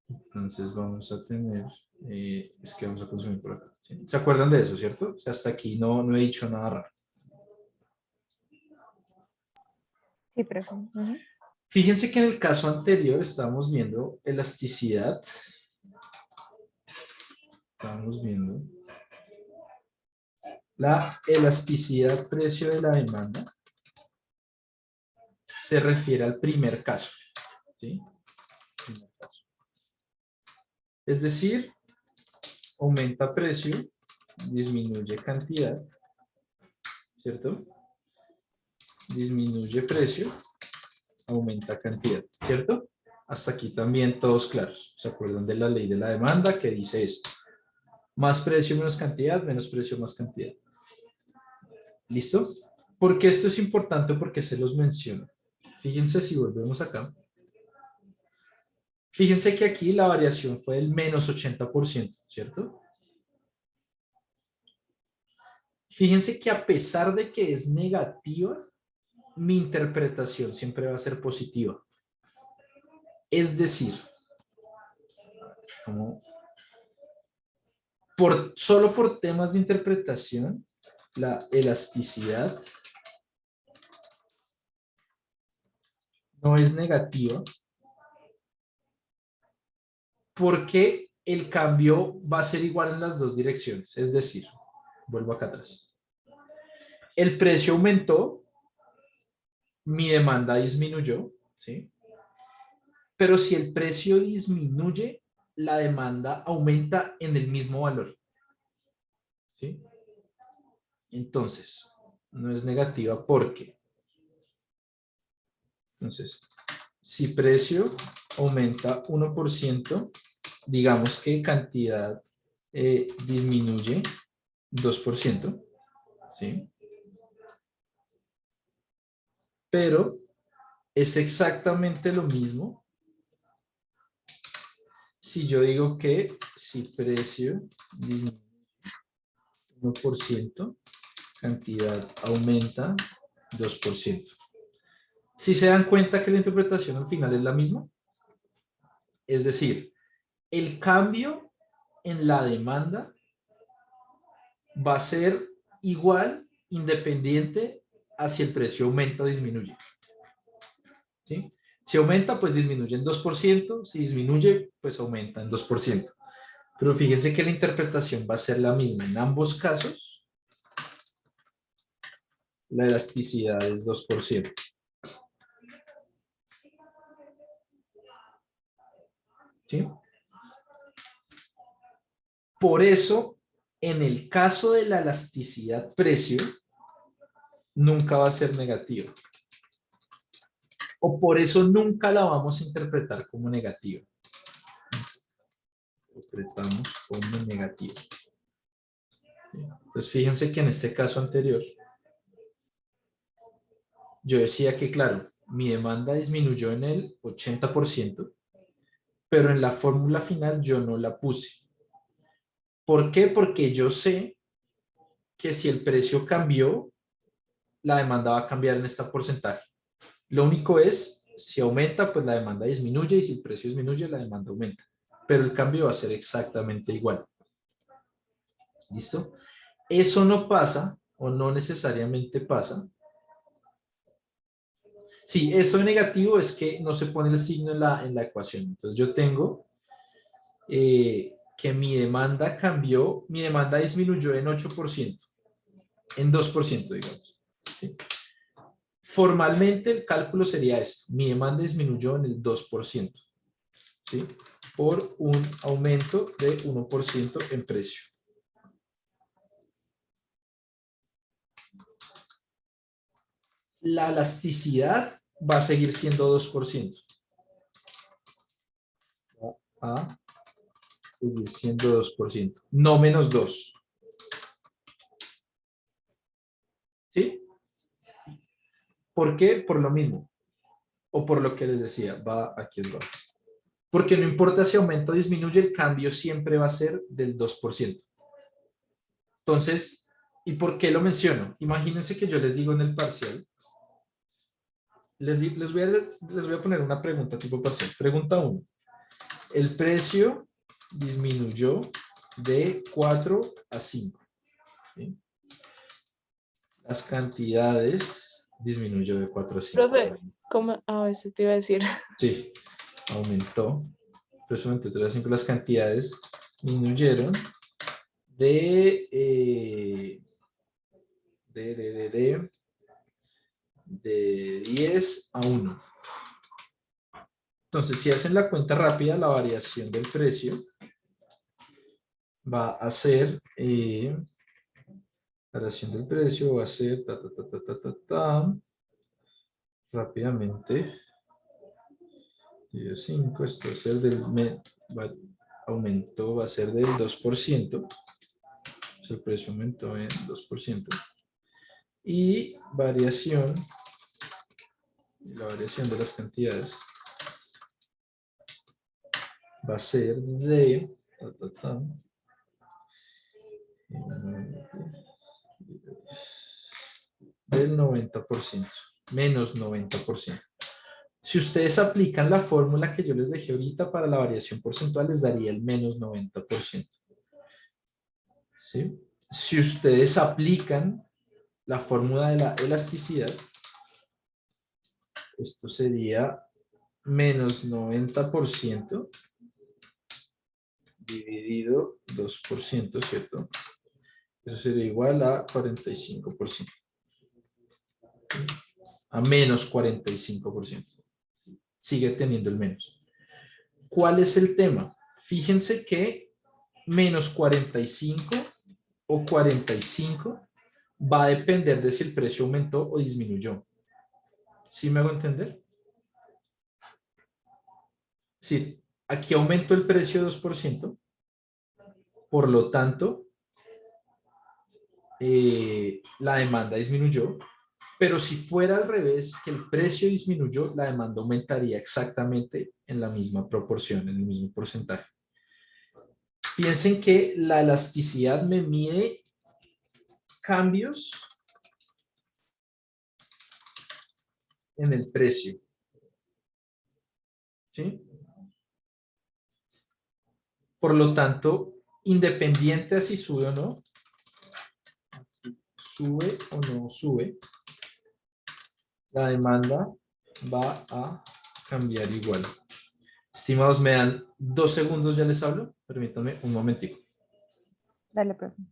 Entonces vamos a tener, es que vamos a consumir por acá. ¿Sí? ¿Se acuerdan de eso, cierto? O sea, hasta aquí no he dicho nada raro. Sí, profe. Ujú. Fíjense que en el caso anterior estábamos viendo elasticidad. Estábamos viendo la elasticidad precio de la demanda. Se refiere al primer caso. ¿Sí? Primer caso. Es decir, aumenta precio, disminuye cantidad, ¿cierto? Disminuye precio, aumenta cantidad, ¿cierto? Hasta aquí también todos claros. ¿Se acuerdan de la ley de la demanda que dice esto? Más precio, menos cantidad, menos precio, más cantidad. ¿Listo? ¿Por qué esto es importante? Porque se los menciono. Fíjense si volvemos acá. Fíjense que aquí la variación fue del menos 80%, ¿cierto? Fíjense que a pesar de que es negativa, mi interpretación siempre va a ser positiva. Es decir, solo por temas de interpretación, la elasticidad no es negativa porque el cambio va a ser igual en las dos direcciones. Es decir, vuelvo acá atrás. El precio aumentó, mi demanda disminuyó, ¿sí? Pero si el precio disminuye, la demanda aumenta en el mismo valor. ¿Sí? Entonces, no es negativa porque. Entonces, si precio aumenta 1%, digamos que cantidad disminuye 2%, ¿sí? Pero es exactamente lo mismo si yo digo que si precio disminuye 1%, cantidad aumenta 2%. Si se dan cuenta que la interpretación al final es la misma, es decir, el cambio en la demanda va a ser igual, independiente a si el precio aumenta o disminuye. ¿Sí? Si aumenta, pues disminuye en 2%, si disminuye, pues aumenta en 2%. Pero fíjense que la interpretación va a ser la misma en ambos casos. La elasticidad es 2%. ¿Sí? Por eso, en el caso de la elasticidad precio, nunca va a ser negativa. O por eso nunca la vamos a interpretar como negativa. Interpretamos como negativa. Entonces, fíjense que en este caso anterior, yo decía que, claro, mi demanda disminuyó en el 80%, pero en la fórmula final yo no la puse. ¿Por qué? Porque yo sé que si el precio cambió, la demanda va a cambiar en este porcentaje. Lo único es, si aumenta, pues la demanda disminuye, y si el precio disminuye, la demanda aumenta. Pero el cambio va a ser exactamente igual. ¿Listo? Eso no pasa, o no necesariamente pasa. Sí, eso de negativo es que no se pone el signo en la ecuación. Entonces yo tengo que mi demanda cambió, mi demanda disminuyó en 8%, en 2%, digamos. ¿Sí? Formalmente el cálculo sería esto. Mi demanda disminuyó en el 2%, ¿sí? Por un aumento de 1% en precio. La elasticidad va a seguir siendo 2%. Va a seguir siendo 2%, no menos 2. ¿Sí? ¿Por qué? Por lo mismo. O por lo que les decía, va aquí es va. Porque no importa si aumenta o disminuye, el cambio siempre va a ser del 2%. Entonces, ¿y por qué lo menciono? Imagínense que yo les digo en el parcial, les voy a poner una pregunta tipo parcial. Pregunta 1. El precio disminuyó de 4 a 5. ¿Sí? Las cantidades disminuyó de 4 a 5. Profe, ¿cómo? Ah, eso te iba a decir. Sí, aumentó. Entonces aumentó de 3 a 5. Las cantidades disminuyeron de 10 a 1. Entonces, si hacen la cuenta rápida, la variación del precio va a ser, variación del precio va a ser, rápidamente, 5, esto va a ser aumentó, va a ser del 2%, el precio aumentó en 2%, y la variación de las cantidades va a ser de, del 90%, menos 90%. Si ustedes aplican la fórmula que yo les dejé ahorita para la variación porcentual, les daría el menos 90%. ¿Sí? Si ustedes aplican la fórmula de la elasticidad, esto sería menos 90% dividido 2%, ¿cierto? Eso sería igual a 45%. A menos 45%. Sigue teniendo el menos. ¿Cuál es el tema? Fíjense que menos 45 o 45 va a depender de si el precio aumentó o disminuyó. ¿Sí me hago entender? Sí, aquí aumentó el precio 2%, por lo tanto, la demanda disminuyó, pero si fuera al revés, que el precio disminuyó, la demanda aumentaría exactamente en la misma proporción, en el mismo porcentaje. Piensen que la elasticidad me mide cambios en el precio. ¿Sí? Por lo tanto, independiente a si sube o no, sube o no sube, la demanda va a cambiar igual. Estimados, me dan 2 segundos, ya les hablo. Permítanme un momentico. Dale, profe.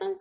tan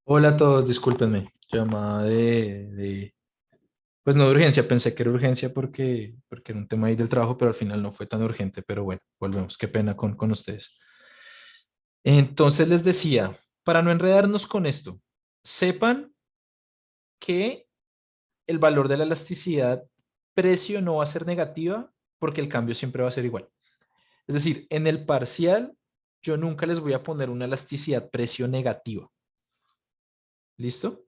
Hola a todos, discúlpenme. Llamada pues no de urgencia, pensé que era urgencia porque era un tema ahí del trabajo, pero al final no fue tan urgente, pero bueno, volvemos. Qué pena con ustedes. Entonces les decía, para no enredarnos con esto, sepan que el valor de la elasticidad precio no va a ser negativa porque el cambio siempre va a ser igual. Es decir, en el parcial yo nunca les voy a poner una elasticidad precio negativa. ¿Listo?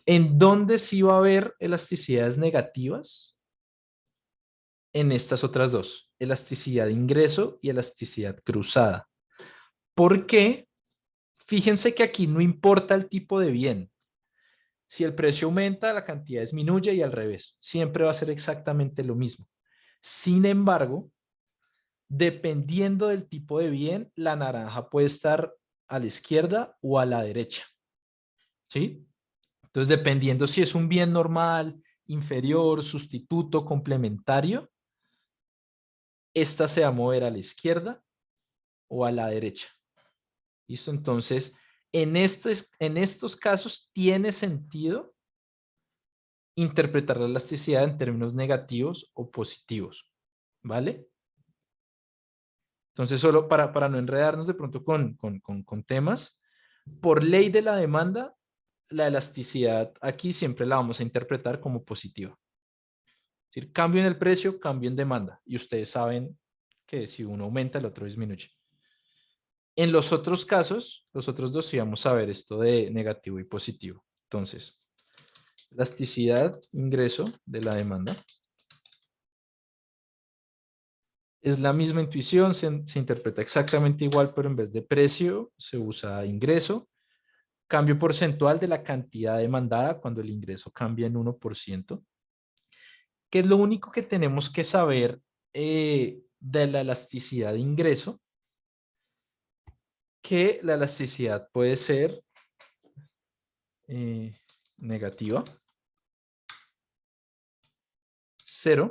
¿En dónde sí va a haber elasticidades negativas? En estas otras dos, elasticidad de ingreso y elasticidad cruzada. ¿Por qué? Fíjense que aquí no importa el tipo de bien. Si el precio aumenta, la cantidad disminuye y al revés. Siempre va a ser exactamente lo mismo. Sin embargo, dependiendo del tipo de bien, la naranja puede estar a la izquierda o a la derecha. ¿Sí? Entonces, dependiendo si es un bien normal, inferior, sustituto, complementario, esta se va a mover a la izquierda o a la derecha. ¿Listo? Entonces, en estos casos tiene sentido interpretar la elasticidad en términos negativos o positivos. ¿Vale? Entonces, solo para no enredarnos de pronto con temas, por ley de la demanda, la elasticidad aquí siempre la vamos a interpretar como positiva. Es decir, cambio en el precio, cambio en demanda. Y ustedes saben que si uno aumenta, el otro disminuye. En los otros casos, los otros dos sí vamos a ver esto de negativo y positivo. Entonces, elasticidad, ingreso de la demanda. Es la misma intuición, se interpreta exactamente igual, pero en vez de precio se usa ingreso. Cambio porcentual de la cantidad demandada cuando el ingreso cambia en 1%. ¿Qué es lo único que tenemos que saber de la elasticidad de ingreso? Que la elasticidad puede ser negativa, 0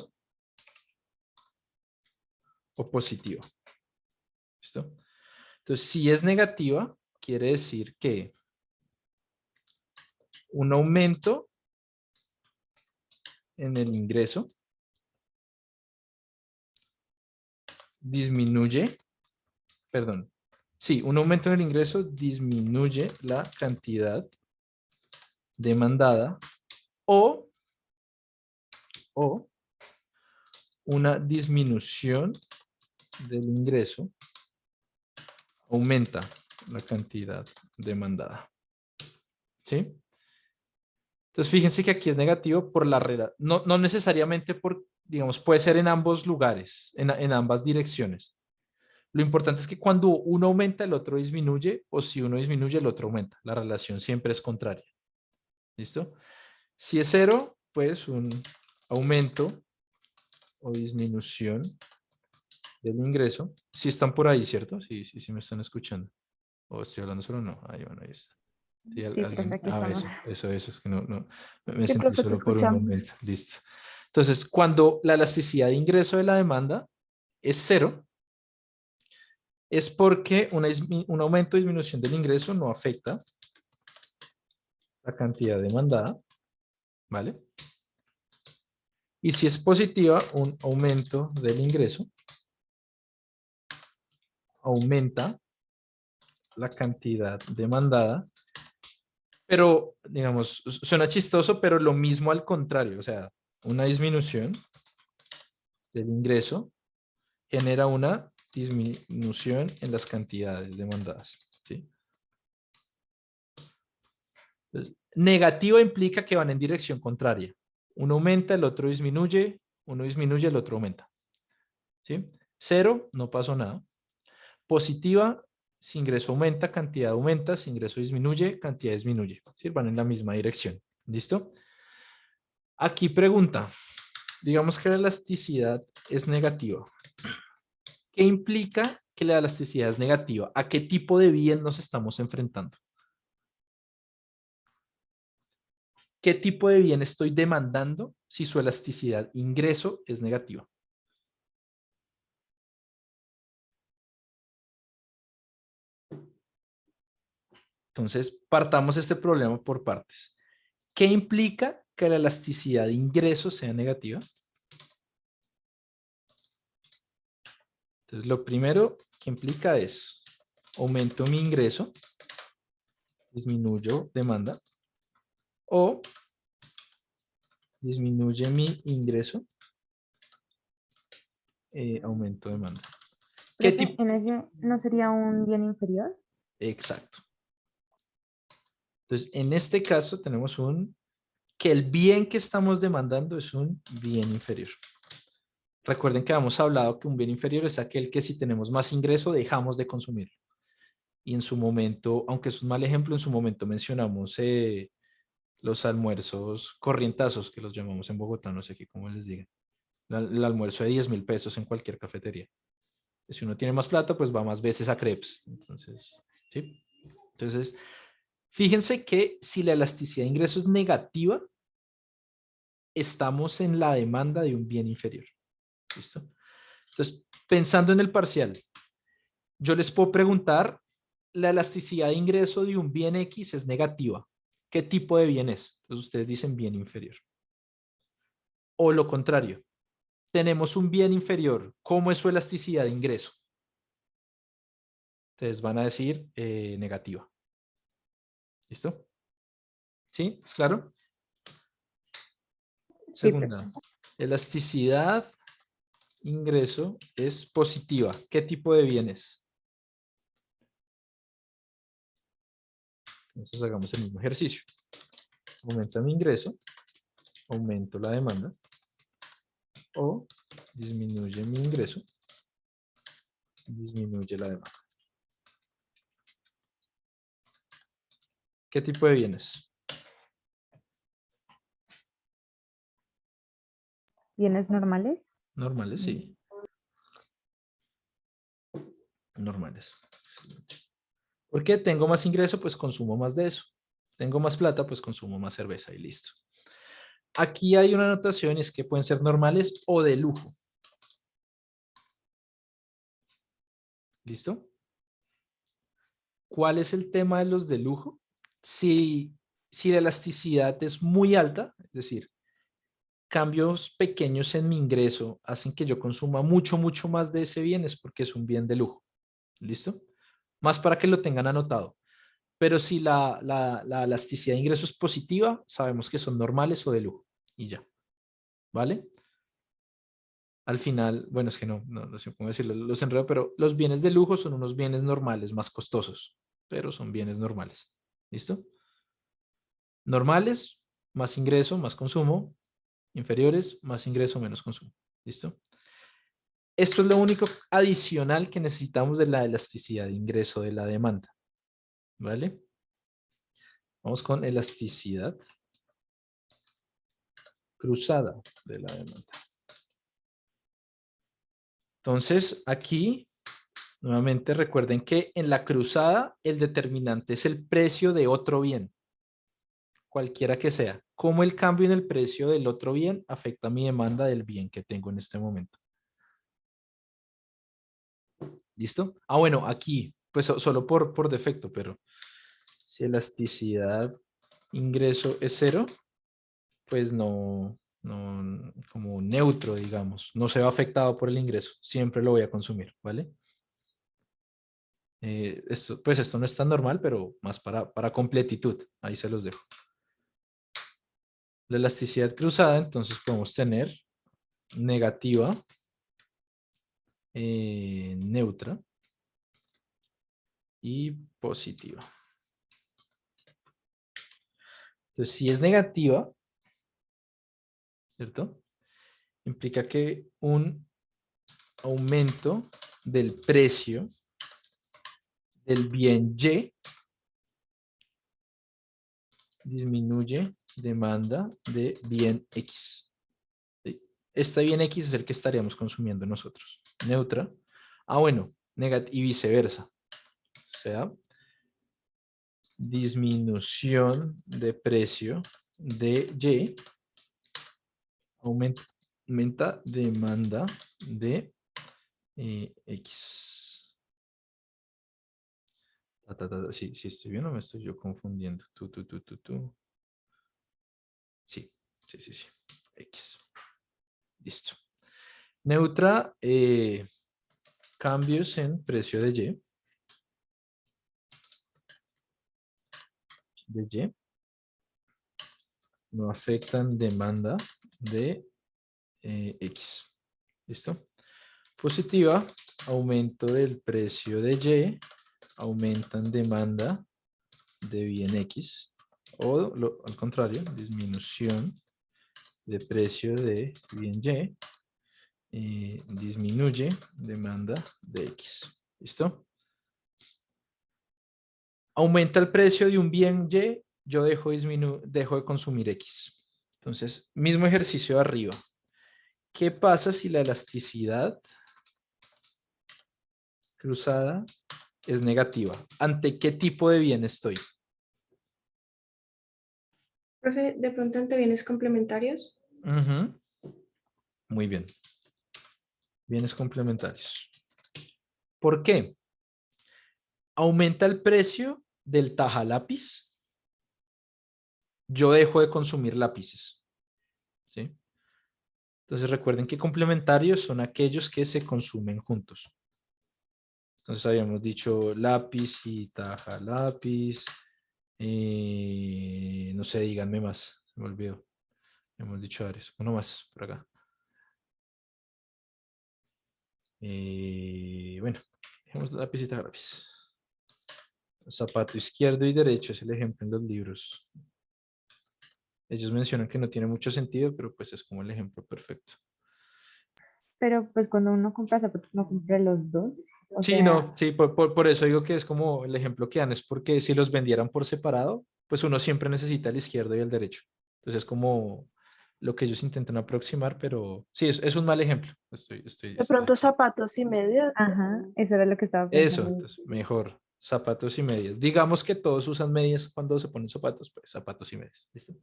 o positiva. ¿Listo? Entonces, si es negativa, quiere decir que un aumento en el ingreso disminuye, perdón, sí, un aumento en el ingreso disminuye la cantidad demandada o una disminución del ingreso aumenta la cantidad demandada. ¿Sí? Entonces, fíjense que aquí es negativo por la regla. No necesariamente por, digamos, puede ser en ambos lugares, en ambas direcciones. Lo importante es que cuando uno aumenta, el otro disminuye, o si uno disminuye, el otro aumenta. La relación siempre es contraria. ¿Listo? Si es 0, pues un aumento o disminución del ingreso. Si están por ahí, ¿cierto? Sí me están escuchando. O estoy hablando solo, no. Ahí, bueno, ahí está. Sí, Sí, profe, alguien. aquí estamos. Eso, es que no, me Sí, sentí profe, te solo por un escuchamos. momento. Listo. Entonces, cuando la elasticidad de ingreso de la demanda es 0, es porque un aumento o disminución del ingreso no afecta la cantidad demandada, ¿vale? Y si es positiva, un aumento del ingreso aumenta la cantidad demandada, pero, digamos, suena chistoso, pero lo mismo al contrario, o sea, una disminución del ingreso genera una disminución en las cantidades demandadas, ¿sí? Entonces, negativa implica que van en dirección contraria. Uno aumenta, el otro disminuye, uno disminuye, el otro aumenta, ¿sí? 0, no pasó nada. Positiva, si ingreso aumenta, si ingreso disminuye, cantidad disminuye. ¿Sí? Van en la misma dirección. ¿Listo? Aquí pregunta, digamos que la elasticidad es negativa. ¿Qué implica que la elasticidad es negativa? ¿A qué tipo de bien nos estamos enfrentando? ¿Qué tipo de bien estoy demandando si su elasticidad ingreso es negativa? Entonces, partamos este problema por partes. ¿Qué implica que la elasticidad de ingresos sea negativa? Entonces, lo primero que implica es aumento mi ingreso, disminuyo demanda, o disminuye mi ingreso, aumento demanda. ¿Qué Profe, tipo? ¿en eso no sería un bien inferior? Exacto. Entonces, en este caso tenemos que el bien que estamos demandando es un bien inferior. Recuerden que habíamos hablado que un bien inferior es aquel que si tenemos más ingreso dejamos de consumir. Y en su momento, aunque es un mal ejemplo, en su momento mencionamos los almuerzos corrientazos, que los llamamos en Bogotá, no sé qué cómo les diga. El almuerzo de 10.000 pesos en cualquier cafetería. Si uno tiene más plata, pues va más veces a crepes. Entonces, ¿sí? Entonces, fíjense que si la elasticidad de ingresos es negativa, estamos en la demanda de un bien inferior. ¿Listo? Entonces, pensando en el parcial, yo les puedo preguntar, la elasticidad de ingreso de un bien X es negativa. ¿Qué tipo de bien es? Entonces, ustedes dicen bien inferior. O lo contrario, tenemos un bien inferior. ¿Cómo es su elasticidad de ingreso? Ustedes van a decir negativa. ¿Listo? ¿Sí? ¿Es claro? Sí, Segunda, elasticidad ingreso es positiva. ¿Qué tipo de bien es? Entonces hagamos el mismo ejercicio. Aumenta mi ingreso, aumento la demanda, o disminuye mi ingreso, disminuye la demanda. ¿Qué tipo de bienes? ¿Bienes normales? Normales, sí. Normales. Excelente. ¿Por qué? Tengo más ingreso, pues consumo más de eso. Tengo más plata, pues consumo más cerveza y listo. Aquí hay una anotación, es que pueden ser normales o de lujo. ¿Listo? ¿Cuál es el tema de los de lujo? Si la elasticidad es muy alta, es decir, cambios pequeños en mi ingreso hacen que yo consuma mucho, mucho más de ese bien, es porque es un bien de lujo. ¿Listo? Más para que lo tengan anotado. Pero si la elasticidad de ingreso es positiva, sabemos que son normales o de lujo. Y ya. ¿Vale? Al final, bueno, es que no sé cómo decirlo, los enredo, pero los bienes de lujo son unos bienes normales, más costosos, pero son bienes normales. ¿Listo? Normales, más ingreso, más consumo. Inferiores, más ingreso, menos consumo. ¿Listo? Esto es lo único adicional que necesitamos de la elasticidad de ingreso de la demanda. ¿Vale? Vamos con elasticidad cruzada de la demanda. Entonces, aquí, nuevamente recuerden que en la cruzada el determinante es el precio de otro bien, cualquiera que sea. ¿Cómo el cambio en el precio del otro bien afecta mi demanda del bien que tengo en este momento? ¿Listo? Ah, bueno, aquí, pues solo por defecto, pero si elasticidad ingreso es 0, pues como neutro, digamos, no se va afectado por el ingreso, siempre lo voy a consumir, ¿vale? Pues esto no es tan normal, pero más para completitud, ahí se los dejo. La elasticidad cruzada, entonces podemos tener negativa, neutra y positiva. Entonces, si es negativa, ¿cierto? Implica que un aumento del precio del bien Y disminuye demanda de bien X. ¿Sí? Este bien X es el que estaríamos consumiendo nosotros. Neutra. Ah, bueno, y viceversa. O sea, disminución de precio de Y aumenta demanda de X. Sí, sí, estoy bien o me estoy yo confundiendo. Tú. Sí, sí. X. Listo. Neutra, cambios en precio de Y. No afectan demanda de X. ¿Listo? Positiva, aumento del precio de Y, aumentan demanda de bien X. O al contrario, disminución de precio de bien Y, disminuye demanda de X. ¿Listo? Aumenta el precio de un bien Y, yo dejo de consumir X. Entonces, mismo ejercicio de arriba. ¿Qué pasa si la elasticidad cruzada es negativa? ¿Ante qué tipo de bien estoy? Profe, de pronto ante bienes complementarios. Ujú. Muy bien. Bienes complementarios. ¿Por qué? Aumenta el precio del tajalápiz. Yo dejo de consumir lápices. ¿Sí? Entonces recuerden que complementarios son aquellos que se consumen juntos. Entonces habíamos dicho lápiz y tajalápiz. No sé, díganme más. Se me olvidó. Hemos dicho varios. Uno más por acá. Bueno, dejemos lápiz y tajalápiz. Zapato izquierdo y derecho es el ejemplo en los libros. Ellos mencionan que no tiene mucho sentido, pero pues es como el ejemplo perfecto. Pero pues cuando uno compra zapatos, no compra los dos. O Sí, sea, no, sí, por eso digo que es como el ejemplo que dan, es porque si los vendieran por separado, pues uno siempre necesita el izquierdo y el derecho. Entonces es como lo que ellos intentan aproximar, pero sí, es un mal ejemplo. De pronto zapatos y medias. ajá, eso era lo que estaba Eso, pensando. entonces, mejor, zapatos y medias. Digamos que todos usan medias cuando se ponen zapatos, pues zapatos y medias. ¿Listo?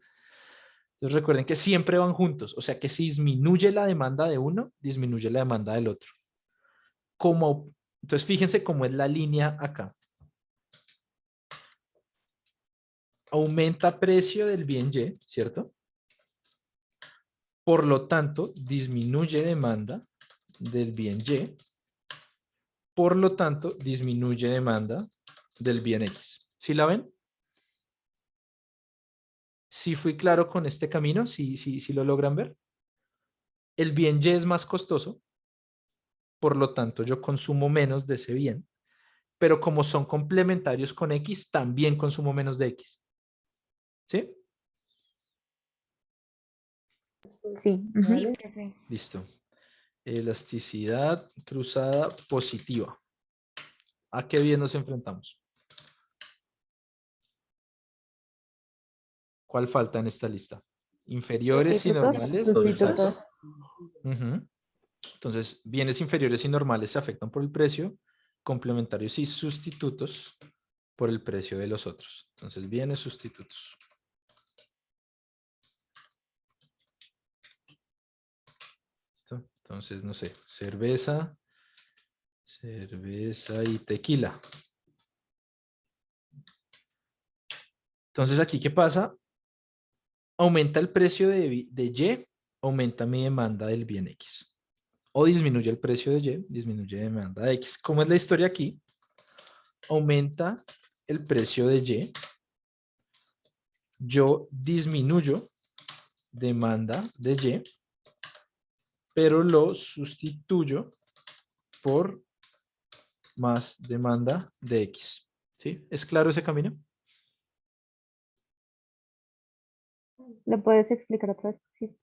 Entonces recuerden que siempre van juntos, o sea que si disminuye la demanda de uno, disminuye la demanda del otro. Entonces fíjense cómo es la línea acá. Aumenta precio del bien Y, ¿cierto? Por lo tanto, disminuye demanda del bien Y. Por lo tanto, disminuye demanda del bien X. ¿Sí la ven? ¿Sí fui claro con este camino? ¿Sí lo logran ver? El bien Y es más costoso. Por lo tanto, yo consumo menos de ese bien. Pero como son complementarios con X, también consumo menos de X. ¿Sí? Sí. ujú. Sí, profe. Listo. Elasticidad cruzada positiva. ¿A qué bien nos enfrentamos? ¿Cuál falta en esta lista? Inferiores y Sustitutos. normales. Sustitutos. Ujú. Entonces, bienes inferiores y normales se afectan por el precio, complementarios y sustitutos por el precio de los otros. Entonces, bienes sustitutos. ¿Listo? Entonces, no sé, cerveza y tequila. Entonces, aquí, ¿qué pasa? Aumenta el precio de Y, aumenta mi demanda del bien X. O disminuye el precio de Y, disminuye la demanda de X. ¿Cómo es la historia aquí? Aumenta el precio de Y, yo disminuyo demanda de Y, pero lo sustituyo por más demanda de X. ¿Sí? ¿Es claro ese camino? ¿Lo puedes explicar otra vez? Sí.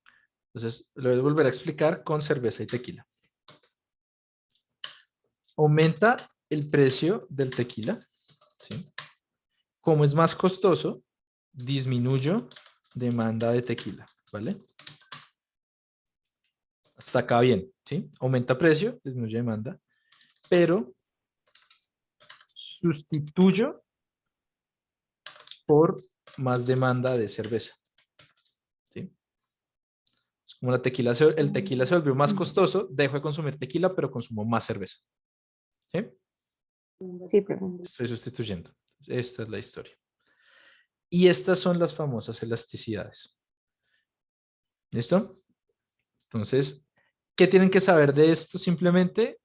Entonces, lo voy a volver a explicar con cerveza y tequila. Aumenta el precio del tequila. ¿Sí? Como es más costoso, disminuyo demanda de tequila. ¿Vale? Hasta acá bien. ¿Sí? Aumenta precio, disminuye demanda, pero sustituyo por más demanda de cerveza. ¿Sí? Es como el tequila se volvió más costoso, dejo de consumir tequila, pero consumo más cerveza. ¿Sí? Sí, profe. Estoy sustituyendo. Esta es la historia. Y estas son las famosas elasticidades. ¿Listo? Entonces, ¿qué tienen que saber de esto? Simplemente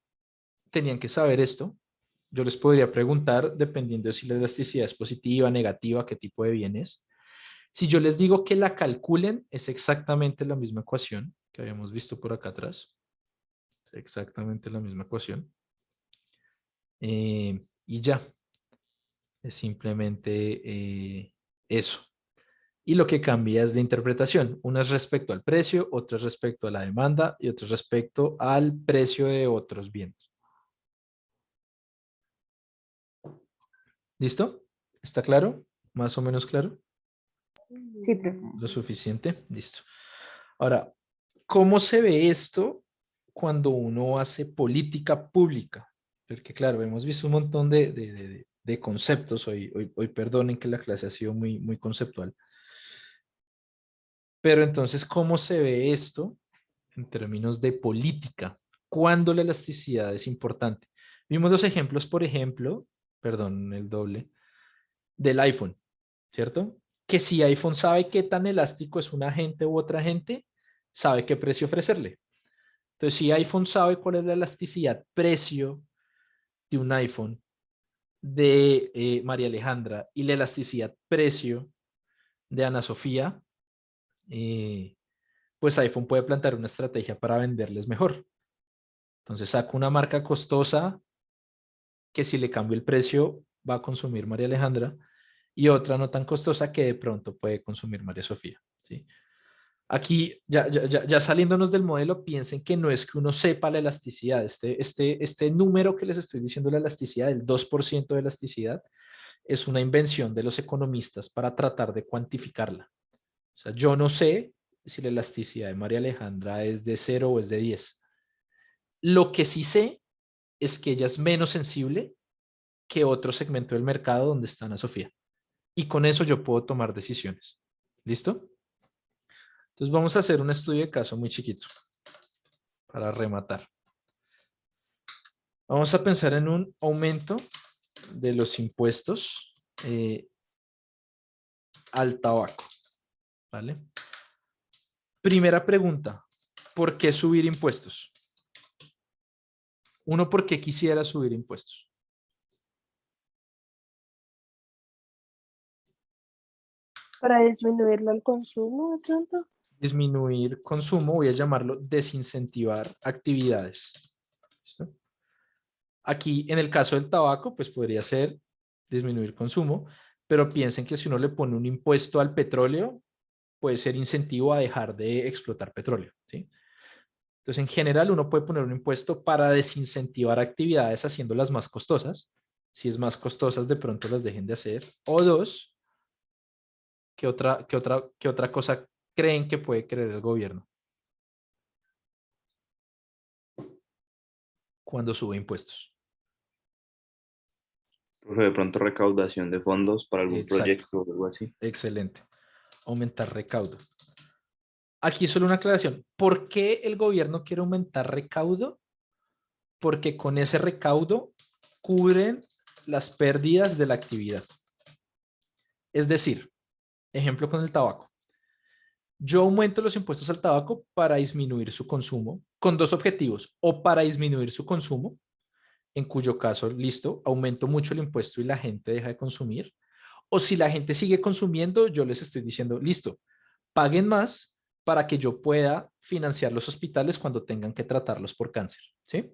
tenían que saber esto. Yo les podría preguntar, dependiendo de si la elasticidad es positiva, negativa, qué tipo de bien es. Si yo les digo que la calculen, es exactamente la misma ecuación que habíamos visto por acá atrás. Exactamente la misma ecuación. Y ya. Es simplemente eso. Y lo que cambia es la interpretación. Una es respecto al precio, otra es respecto a la demanda y otra es respecto al precio de otros bienes. ¿Listo? ¿Está claro? ¿Más o menos claro? Sí, profe. Lo suficiente. Listo. Ahora, ¿cómo se ve esto cuando uno hace política pública? Porque claro, hemos visto un montón de conceptos. Hoy perdonen que la clase ha sido muy conceptual. Pero entonces, ¿cómo se ve esto en términos de política? ¿Cuándo la elasticidad es importante? Vimos los ejemplos, por ejemplo, perdón, el doble, del iPhone, ¿cierto? Que si iPhone sabe qué tan elástico es un agente u otra agente, sabe qué precio ofrecerle. Entonces, si iPhone sabe cuál es la elasticidad precio de un iPhone de María Alejandra y la elasticidad precio de Ana Sofía, pues iPhone puede plantear una estrategia para venderles mejor. Entonces saca una marca costosa que si le cambio el precio va a consumir María Alejandra y otra no tan costosa que de pronto puede consumir María Sofía. ¿Sí? Aquí, ya saliéndonos del modelo, piensen que no es que uno sepa la elasticidad. Este número que les estoy diciendo, la elasticidad, el 2% de elasticidad, es una invención de los economistas para tratar de cuantificarla. O sea, yo no sé si la elasticidad de María Alejandra es de 0 o es de 10. Lo que sí sé es que ella es menos sensible que otro segmento del mercado donde está Ana Sofía. Y con eso yo puedo tomar decisiones. ¿Listo? Entonces vamos a hacer un estudio de caso muy chiquito para rematar. Vamos a pensar en un aumento de los impuestos al tabaco. ¿Vale? Primera pregunta, ¿por qué subir impuestos? Uno, ¿por qué quisiera subir impuestos? Para disminuirlo el consumo de pronto. Disminuir consumo, voy a llamarlo desincentivar actividades. ¿Listo? Aquí, en el caso del tabaco, pues podría ser disminuir consumo, pero piensen que si uno le pone un impuesto al petróleo, puede ser incentivo a dejar de explotar petróleo, ¿sí? Entonces, en general, uno puede poner un impuesto para desincentivar actividades haciéndolas más costosas. Si es más costosas, de pronto las dejen de hacer. O dos, ¿qué otra cosa creen que puede querer el gobierno cuando sube impuestos? Profe, de pronto recaudación de fondos para algún Exacto. proyecto o algo así. Excelente. Aumentar recaudo. Aquí solo una aclaración. ¿Por qué el gobierno quiere aumentar recaudo? Porque con ese recaudo cubren las pérdidas de la actividad. Es decir, ejemplo con el tabaco. Yo aumento los impuestos al tabaco para disminuir su consumo con dos objetivos. O para disminuir su consumo, en cuyo caso, listo, aumento mucho el impuesto y la gente deja de consumir. O si la gente sigue consumiendo, yo les estoy diciendo, listo, paguen más para que yo pueda financiar los hospitales cuando tengan que tratarlos por cáncer. ¿Sí?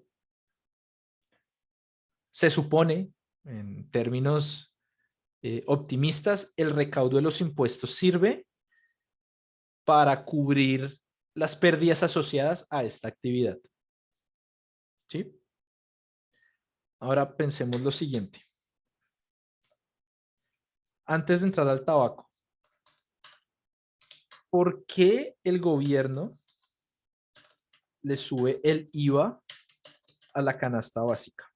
Se supone, en términos optimistas, el recaudo de los impuestos sirve para cubrir las pérdidas asociadas a esta actividad. ¿Sí? Ahora pensemos lo siguiente. Antes de entrar al tabaco, ¿por qué el gobierno le sube el IVA a la canasta básica?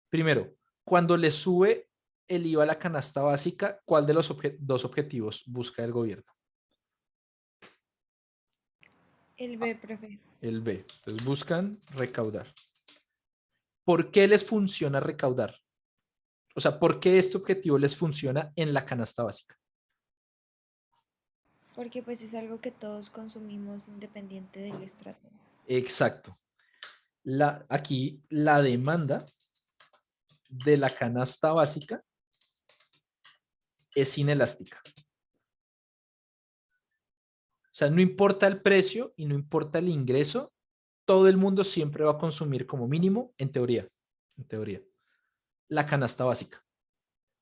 Primero, cuando le sube el IVA a la canasta básica, ¿cuál de los dos objetivos busca el gobierno? El B, profe. El B. Entonces buscan recaudar. ¿por qué les funciona recaudar? O sea, ¿por qué este objetivo les funciona en la canasta básica? Porque pues es algo que todos consumimos independiente del estrato. Exacto. Aquí la demanda de la canasta básica es inelástica. O sea, no importa el precio y no importa el ingreso, todo el mundo siempre va a consumir como mínimo, en teoría, la canasta básica.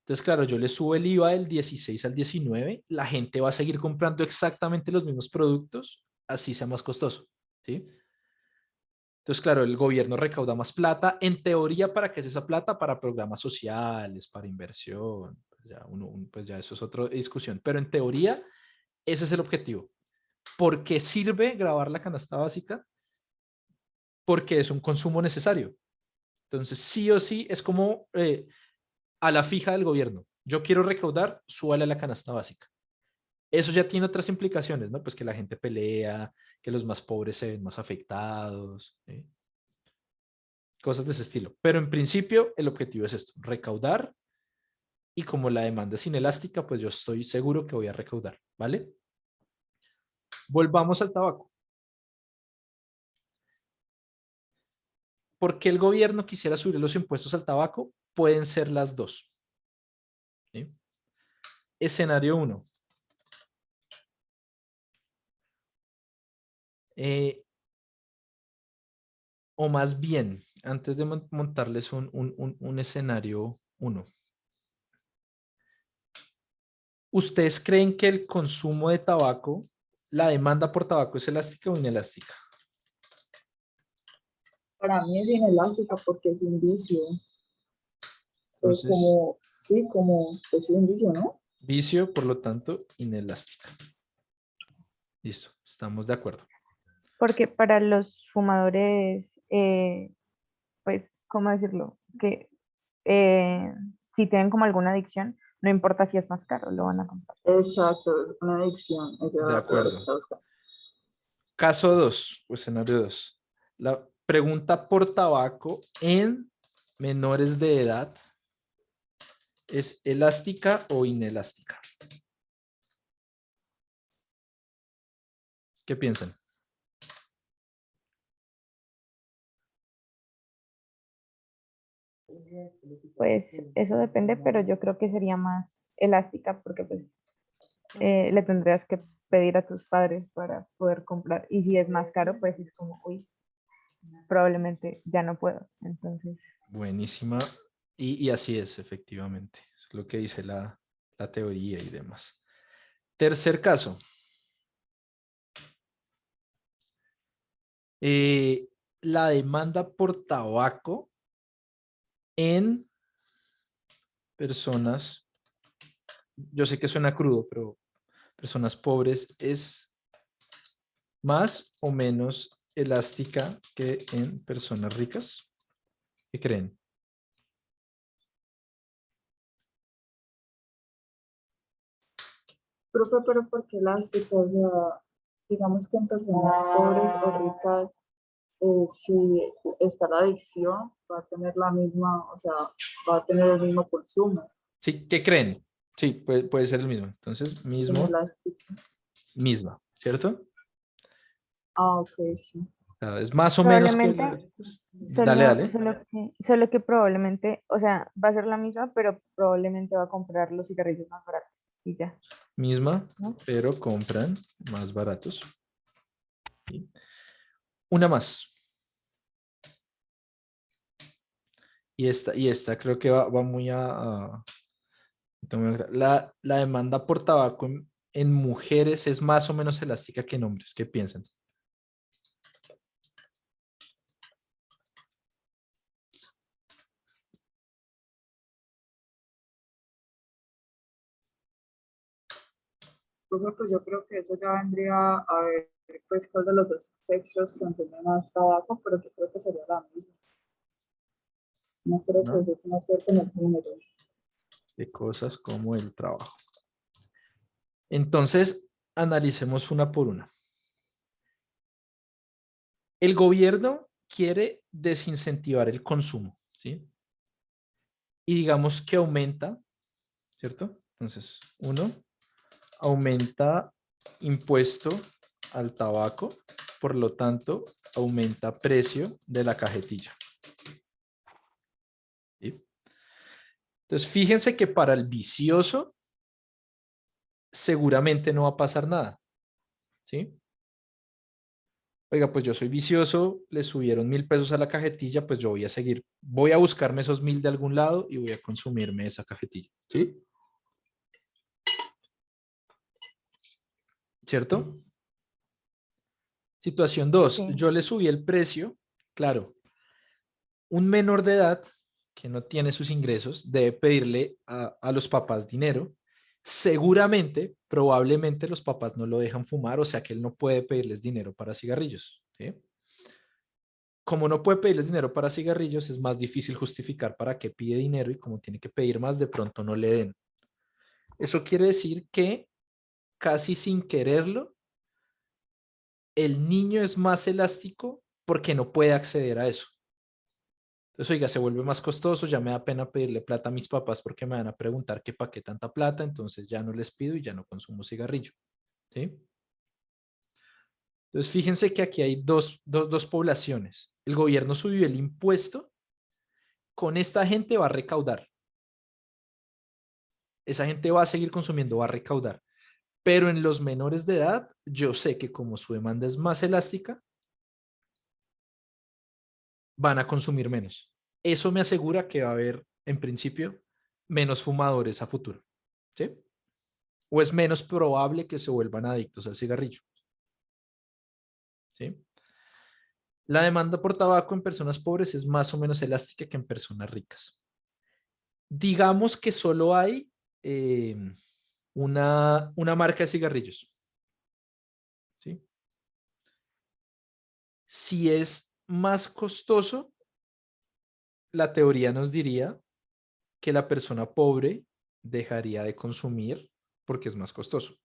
Entonces, claro, yo le subo el IVA del 16 al 19, la gente va a seguir comprando exactamente los mismos productos, así sea más costoso, ¿sí? Entonces, claro, el gobierno recauda más plata. En teoría, ¿para qué es esa plata? Para programas sociales, para inversión. Pues ya eso es otra discusión. Pero en teoría, ese es el objetivo. ¿Por qué sirve grabar la canasta básica? Porque es un consumo necesario. Entonces, sí o sí, es como a la fija del gobierno. Yo quiero recaudar, súbale a la canasta básica. Eso ya tiene otras implicaciones, ¿no? Pues que la gente pelea, que los más pobres se ven más afectados, ¿sí? Cosas de ese estilo. Pero en principio el objetivo es esto, recaudar, y como la demanda es inelástica, pues yo estoy seguro que voy a recaudar, ¿vale? Volvamos al tabaco. ¿Por qué el gobierno quisiera subir los impuestos al tabaco? Pueden ser las dos, ¿sí? Escenario 1. O más bien, antes de montarles un escenario 1. ¿Ustedes creen que el consumo de tabaco, la demanda por tabaco es elástica o inelástica? Para mí es inelástica porque es un vicio. Pues Entonces, como, sí, como, pues sí, un vicio, ¿no? vicio, por lo tanto, inelástica. Listo, estamos de acuerdo. Porque para los fumadores, pues, ¿cómo decirlo? Que si tienen como alguna adicción, no importa si es más caro, lo van a comprar. Exacto, es una adicción. Esa De era la palabra que acuerdo. estaba buscando. Caso 2, o escenario 2. La pregunta por tabaco en menores de edad es elástica o inelástica. ¿Qué piensan? Pues eso depende, pero yo creo que sería más elástica porque pues le tendrías que pedir a tus padres para poder comprar. Y si es más caro, pues es como, uy, probablemente ya no puedo. Entonces, Buenísima. Y así es, efectivamente. Es lo que dice la teoría y demás. Tercer caso. La demanda por tabaco en personas, yo sé que suena crudo, pero personas pobres es más o menos elástica que en personas ricas. ¿Qué creen? Profe, pero ¿por qué elástica? O sea, digamos que en personas pobres o ricas, si está la adicción, va a tener la misma, o sea, va a tener el mismo consumo. Sí, ¿qué creen? Sí, puede ser el mismo. Entonces, Inelástica. misma, ¿cierto? Ah, ok, sí. Es más o menos que probablemente, Dale, dale. solo que probablemente, o sea, va a ser la misma, pero probablemente va a comprar los cigarrillos más baratos y ya, Misma, ¿no? pero compran más baratos. ¿Sí? Una más. Y esta creo que va muy la demanda por tabaco en mujeres es más o menos elástica que en hombres. ¿Qué piensan? Profe, pues yo creo que eso ya vendría a ver, pues, cuál de los dos sexos contiene más tabaco, pero yo creo que sería la misma. No creo que ¿No? eso tenga que ver con el género. De cosas como el trabajo. Entonces, analicemos una por una. El gobierno quiere desincentivar el consumo, ¿sí? Y digamos que aumenta, ¿cierto? Entonces, 1, aumenta impuesto al tabaco, por lo tanto, aumenta precio de la cajetilla. ¿Sí? Entonces, fíjense que para el vicioso, seguramente no va a pasar nada, ¿sí? Oiga, pues yo soy vicioso, le subieron 1.000 pesos a la cajetilla, pues yo voy a seguir, voy a buscarme esos 1.000 de algún lado y voy a consumirme esa cajetilla, ¿sí? ¿Cierto? Situación 2, Sí. yo le subí el precio, claro, un menor de edad que no tiene sus ingresos debe pedirle a los papás dinero. Seguramente, probablemente los papás no lo dejan fumar, o sea que él no puede pedirles dinero para cigarrillos, ¿sí? Como no puede pedirles dinero para cigarrillos, es más difícil justificar para qué pide dinero y como tiene que pedir más, de pronto no le den. Eso quiere decir que casi sin quererlo, el niño es más elástico porque no puede acceder a eso. Entonces, oiga, se vuelve más costoso, ya me da pena pedirle plata a mis papás porque me van a preguntar que para qué tanta plata, entonces ya no les pido y ya no consumo cigarrillo, ¿sí? Entonces, fíjense que aquí hay dos poblaciones. El gobierno subió el impuesto, con esta gente va a recaudar. Esa gente va a seguir consumiendo, va a recaudar. Pero en los menores de edad, yo sé que como su demanda es más elástica, van a consumir menos. Eso me asegura que va a haber, en principio, menos fumadores a futuro, ¿sí? O es menos probable que se vuelvan adictos al cigarrillo, ¿sí? La demanda por tabaco en personas pobres es más o menos elástica que en personas ricas. Digamos que solo hay una marca de cigarrillos, ¿sí? Si es más costoso, la teoría nos diría que la persona pobre dejaría de consumir porque es más costoso.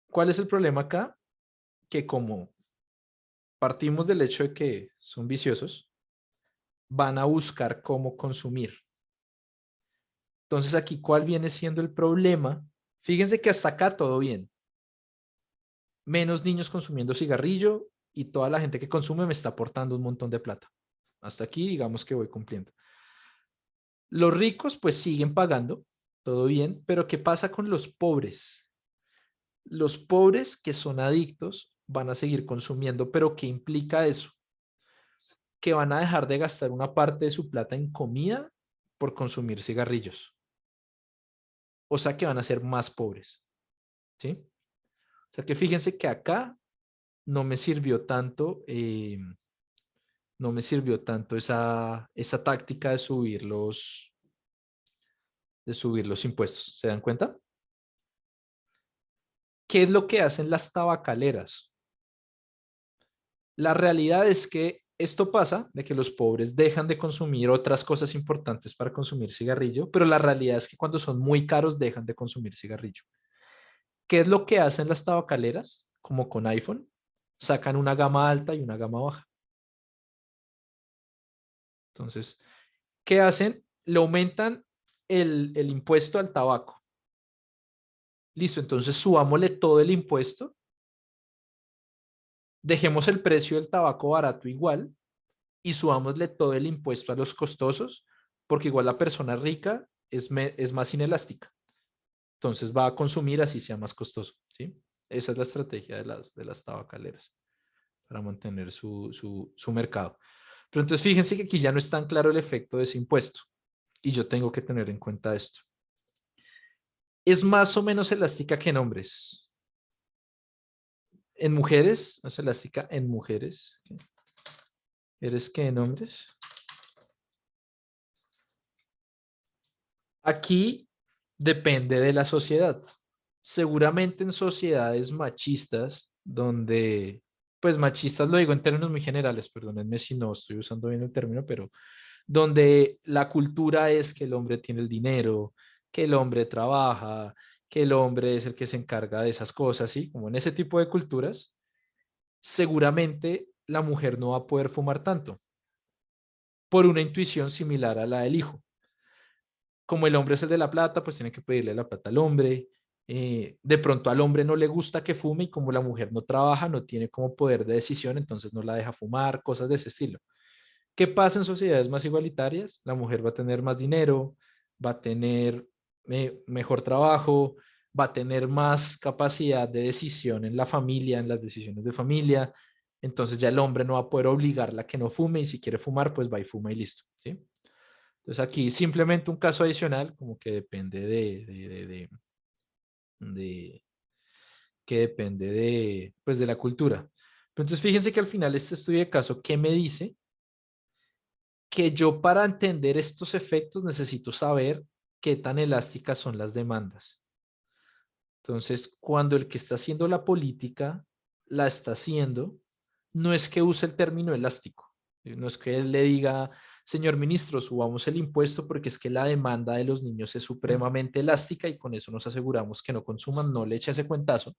¿Cuál es el problema acá? Que como partimos del hecho de que son viciosos, van a buscar cómo consumir. Entonces aquí, ¿cuál viene siendo el problema? Fíjense que hasta acá todo bien. Menos niños consumiendo cigarrillo y toda la gente que consume me está aportando un montón de plata. Hasta aquí digamos que voy cumpliendo. Los ricos pues siguen pagando, todo bien, pero ¿qué pasa con los pobres? Los pobres que son adictos van a seguir consumiendo, pero ¿qué implica eso? Que van a dejar de gastar una parte de su plata en comida por consumir cigarrillos. O sea que van a ser más pobres, ¿sí? O sea que fíjense que acá no me sirvió tanto, no me sirvió tanto esa táctica de subir los impuestos. ¿Se dan cuenta? ¿Qué es lo que hacen las tabacaleras? La realidad es que esto pasa de que los pobres dejan de consumir otras cosas importantes para consumir cigarrillo, pero la realidad es que cuando son muy caros dejan de consumir cigarrillo. ¿Qué es lo que hacen las tabacaleras? Como con iPhone, sacan una gama alta y una gama baja. Entonces, ¿qué hacen? Le aumentan el impuesto al tabaco. Listo, entonces subámosle todo el impuesto, dejemos el precio del tabaco barato igual y subámosle todo el impuesto a los costosos, porque igual la persona rica es más inelástica. Entonces va a consumir así sea más costoso, ¿sí? Esa es la estrategia de las tabacaleras para mantener su mercado. Pero entonces fíjense que aquí ya no es tan claro el efecto de ese impuesto y yo tengo que tener en cuenta esto. Es más o menos elástica que en hombres. En mujeres, no es elástica en mujeres. ¿Eres que en hombres? Aquí depende de la sociedad. Seguramente en sociedades machistas, donde, pues machistas lo digo en términos muy generales, perdónenme si no estoy usando bien el término, pero donde la cultura es que el hombre tiene el dinero, que el hombre trabaja, que el hombre es el que se encarga de esas cosas, ¿sí? Como en ese tipo de culturas, seguramente la mujer no va a poder fumar tanto, por una intuición similar a la del hijo. Como el hombre es el de la plata, pues tiene que pedirle la plata al hombre. De pronto al hombre no le gusta que fume y como la mujer no trabaja, no tiene como poder de decisión, entonces no la deja fumar, cosas de ese estilo. ¿Qué pasa en sociedades más igualitarias? La mujer va a tener más dinero, va a tener mejor trabajo, va a tener más capacidad de decisión en la familia, en las decisiones de familia. Entonces ya el hombre no va a poder obligarla a que no fume y si quiere fumar, pues va y fuma y listo. ¿Sí? Entonces aquí simplemente un caso adicional, como que depende de- que depende pues de la cultura. Pero entonces fíjense que al final este estudio de caso, ¿qué me dice? Que yo para entender estos efectos necesito saber qué tan elásticas son las demandas. Entonces, cuando el que está haciendo la política la está haciendo, no es que use el término elástico, no es que él le diga, señor ministro, subamos el impuesto porque es que la demanda de los niños es supremamente elástica y con eso nos aseguramos que no consuman, no le eche ese cuentazo,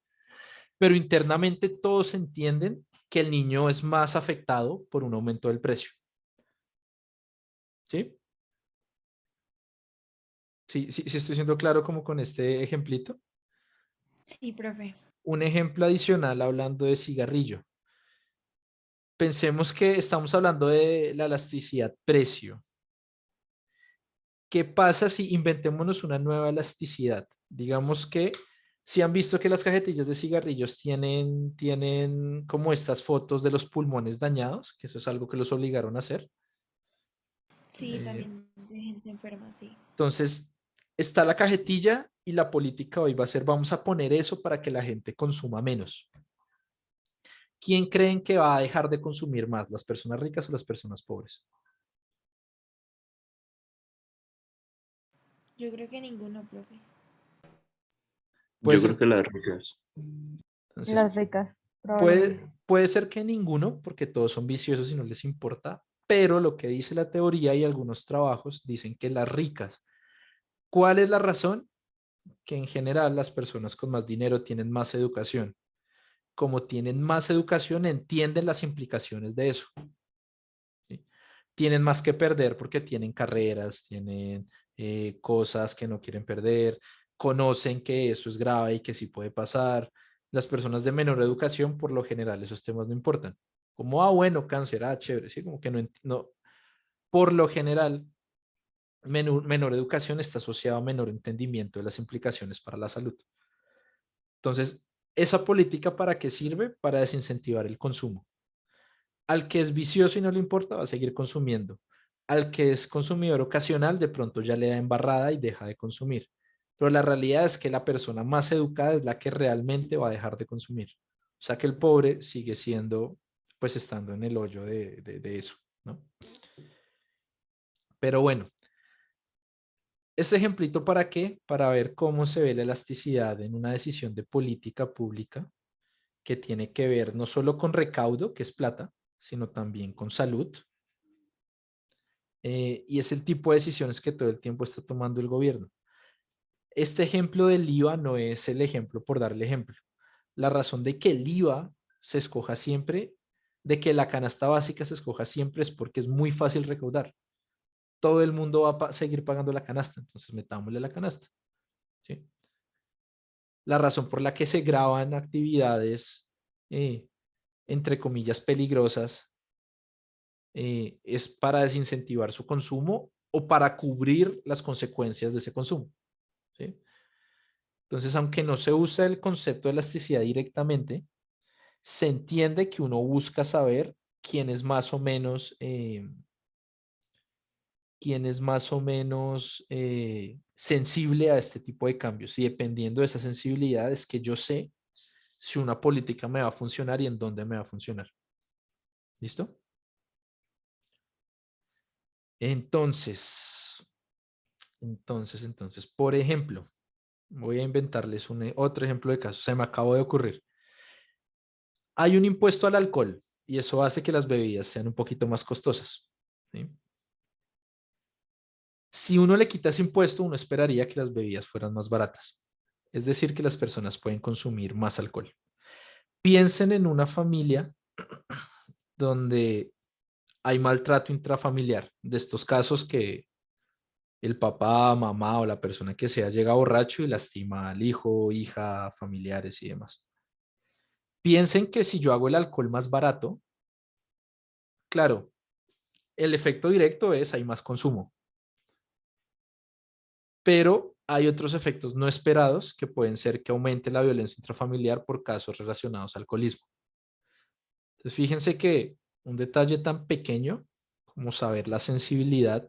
pero internamente todos entienden que el niño es más afectado por un aumento del precio. ¿Sí? Sí, estoy siendo claro como con este ejemplito. Sí, profe. Un ejemplo adicional hablando de cigarrillo. Pensemos que estamos hablando de la elasticidad precio. ¿Qué pasa si inventémonos una nueva elasticidad? Digamos que si han visto que las cajetillas de cigarrillos tienen como estas fotos de los pulmones dañados, que eso es algo que los obligaron a hacer. Sí, Eh, también de gente enferma, sí. Entonces, está la cajetilla y la política hoy va a ser, vamos a poner eso para que la gente consuma menos. ¿Quién creen que va a dejar de consumir más, las personas ricas o las personas pobres? Yo creo que ninguno, profe. Puede Yo creo ser, que las ricas. entonces, Las ricas, probablemente. puede ser que ninguno, porque todos son viciosos y no les importa, pero lo que dice la teoría y algunos trabajos dicen que las ricas. ¿Cuál es la razón? Que en general las personas con más dinero tienen más educación. Como tienen más educación, entienden las implicaciones de eso. ¿Sí? Tienen más que perder porque tienen carreras, tienen cosas que no quieren perder, conocen que eso es grave y que sí puede pasar. Las personas de menor educación, por lo general, esos temas no importan. Como, bueno, cáncer, chévere, sí, como que no, por lo general, menor educación está asociado a menor entendimiento de las implicaciones para la salud. Entonces, ¿esa política para qué sirve? Para desincentivar el consumo. Al que es vicioso y no le importa, va a seguir consumiendo. Al que es consumidor ocasional, de pronto ya le da embarrada y deja de consumir. Pero la realidad es que la persona más educada es la que realmente va a dejar de consumir. O sea que el pobre sigue siendo, pues estando en el hoyo de eso, ¿no? Pero bueno, este ejemplito para qué? Para ver cómo se ve la elasticidad en una decisión de política pública que tiene que ver no solo con recaudo, que es plata, sino también con salud. Y es el tipo de decisiones que todo el tiempo está tomando el gobierno. Este ejemplo del IVA no es el ejemplo por darle ejemplo. La razón de que el IVA se escoja siempre, de que la canasta básica se escoja siempre es porque es muy fácil recaudar. Todo el mundo va a seguir pagando la canasta, entonces metámosle la canasta. ¿Sí? La razón por la que se graban actividades, entre comillas, peligrosas, es para desincentivar su consumo o para cubrir las consecuencias de ese consumo. ¿Sí? Entonces, aunque no se usa el concepto de elasticidad directamente, se entiende que uno busca saber quién es más o menos, sensible a este tipo de cambios. Y dependiendo de esa sensibilidad es que yo sé si una política me va a funcionar y en dónde me va a funcionar. ¿Listo? Entonces, por ejemplo, voy a inventarles otro ejemplo de caso. Se me acabó de ocurrir. Hay un impuesto al alcohol y eso hace que las bebidas sean un poquito más costosas. ¿Sí? Si uno le quita ese impuesto, uno esperaría que las bebidas fueran más baratas. Es decir, que las personas pueden consumir más alcohol. Piensen en una familia donde hay maltrato intrafamiliar, de estos casos que el papá, mamá o la persona que sea llega borracho y lastima al hijo, hija, familiares y demás. Piensen que si yo hago el alcohol más barato, claro, el efecto directo es hay más consumo, pero hay otros efectos no esperados que pueden ser que aumente la violencia intrafamiliar por casos relacionados al alcoholismo. Entonces, fíjense que un detalle tan pequeño como saber la sensibilidad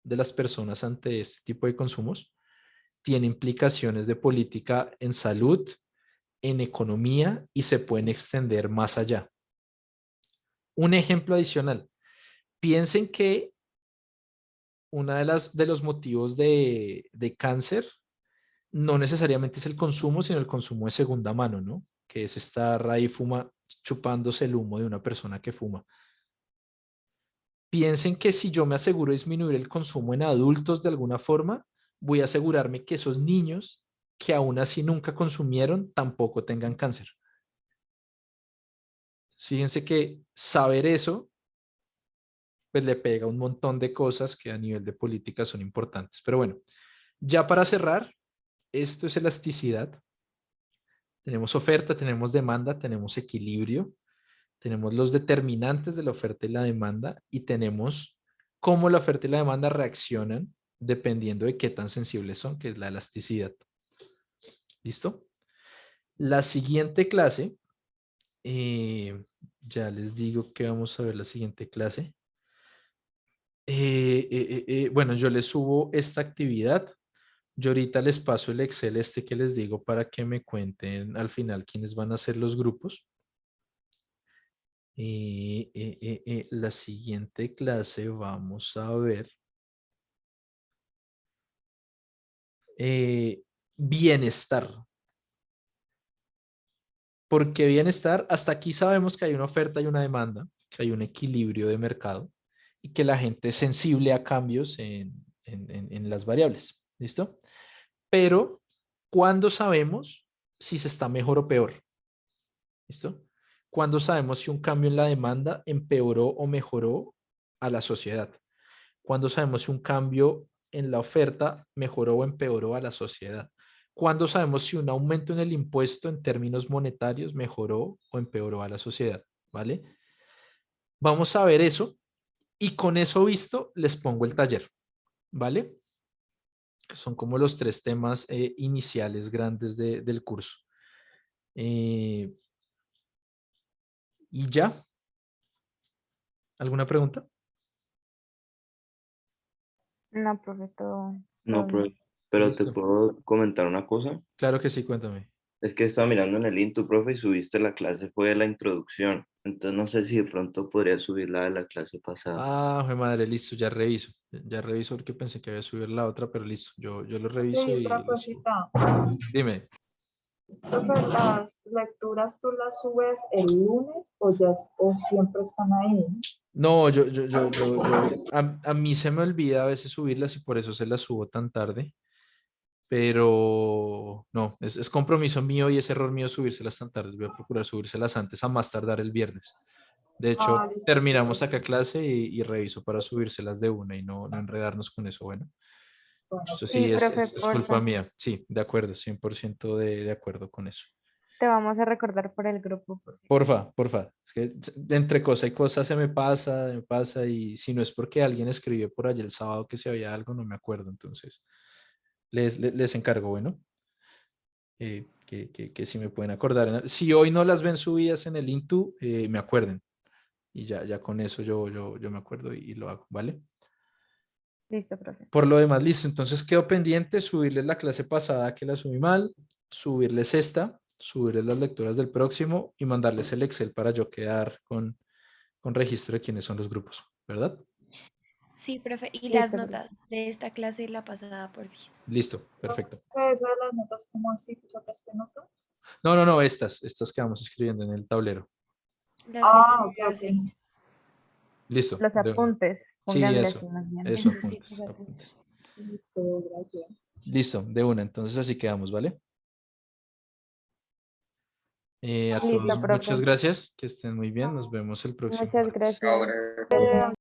de las personas ante este tipo de consumos tiene implicaciones de política en salud, en economía y se pueden extender más allá. Un ejemplo adicional. Piensen que una de los motivos de cáncer no necesariamente es el consumo, sino el consumo de segunda mano, ¿no? Que es estar ahí chupándose el humo de una persona que fuma. Piensen que si yo me aseguro disminuir el consumo en adultos de alguna forma, voy a asegurarme que esos niños que aún así nunca consumieron tampoco tengan cáncer. Fíjense que saber eso, pues le pega un montón de cosas que a nivel de política son importantes. Pero bueno, ya para cerrar, esto es elasticidad. Tenemos oferta, tenemos demanda, tenemos equilibrio, tenemos los determinantes de la oferta y la demanda y tenemos cómo la oferta y la demanda reaccionan dependiendo de qué tan sensibles son, que es la elasticidad. ¿Listo? La siguiente clase, ya les digo que vamos a ver la siguiente clase. Bueno, yo les subo esta actividad. Yo ahorita les paso el Excel este que les digo para que me cuenten al final quiénes van a ser los grupos. La siguiente clase vamos a ver bienestar. ¿Por qué bienestar? Hasta aquí sabemos que hay una oferta y una demanda, que hay un equilibrio de mercado y que la gente es sensible a cambios en las variables. ¿Listo? Pero, ¿cuándo sabemos si se está mejor o peor? ¿Listo? ¿Cuándo sabemos si un cambio en la demanda empeoró o mejoró a la sociedad? ¿Cuándo sabemos si un cambio en la oferta mejoró o empeoró a la sociedad? ¿Cuándo sabemos si un aumento en el impuesto en términos monetarios mejoró o empeoró a la sociedad? ¿Vale? Vamos a ver eso y con eso visto les pongo el taller. ¿Vale? Son como los tres temas iniciales grandes del curso. Y ya. ¿Alguna pregunta? No, profe, todo No, bien. pero te Listo. puedo comentar una cosa. Claro que sí, cuéntame. Es que estaba mirando en el Intu, profe, y subiste la clase, fue de la introducción. Entonces no sé si de pronto podría subir la de la clase pasada. Ah, jue madre, listo, ya reviso. Ya reviso porque pensé que había subido la otra, pero listo. Yo lo reviso Sí, y otra lo subo. cosita. Dime. Entonces, ¿las lecturas tú las subes el lunes o siempre están ahí? No, a mí se me olvida a veces subirlas y por eso se las subo tan tarde. Pero no, es compromiso mío y es error mío subírselas tan tarde. Voy a procurar subírselas antes, a más tardar el viernes. De hecho, Ah, listo, sí, terminamos acá perfecto. clase y reviso para subírselas de una y no enredarnos con eso. Bueno, Bueno, eso Sí, sí profe, es culpa porfa. mía. Sí, de acuerdo, 100% de acuerdo con eso. Te vamos a recordar por el grupo. Porfa, porfa. Es que entre cosa y cosa me pasa y si no es porque alguien escribió por allá el sábado que si había algo, no me acuerdo. Entonces, les encargo, bueno, que si me pueden acordar. Si hoy no las ven subidas en el Intu, me acuerden. Y ya con eso yo me acuerdo y lo hago, ¿vale? Listo, profe. Por lo demás, listo. Entonces quedo pendiente subirles la clase pasada que la subí mal, subirles esta, subirles las lecturas del próximo y mandarles el Excel para yo quedar con registro de quiénes son los grupos, ¿verdad? Sí, profe. Y las Listo, profe. notas de esta clase y la pasada, por fin. Listo, perfecto. eso de las notas, ¿cómo así? ¿Tú sacaste notas? No, estas que vamos escribiendo en el tablero. Las que Ah, ok, profe ok. hace. Listo. Los apuntes, Sí, pónganle eso, así más bien. eso, Eso sí, apuntes, profe. apuntes. Listo, gracias. Listo, de una. Entonces así quedamos, ¿vale? A Listo, todos, muchas profe. gracias, que estén muy bien, nos vemos el próximo Muchas martes. gracias.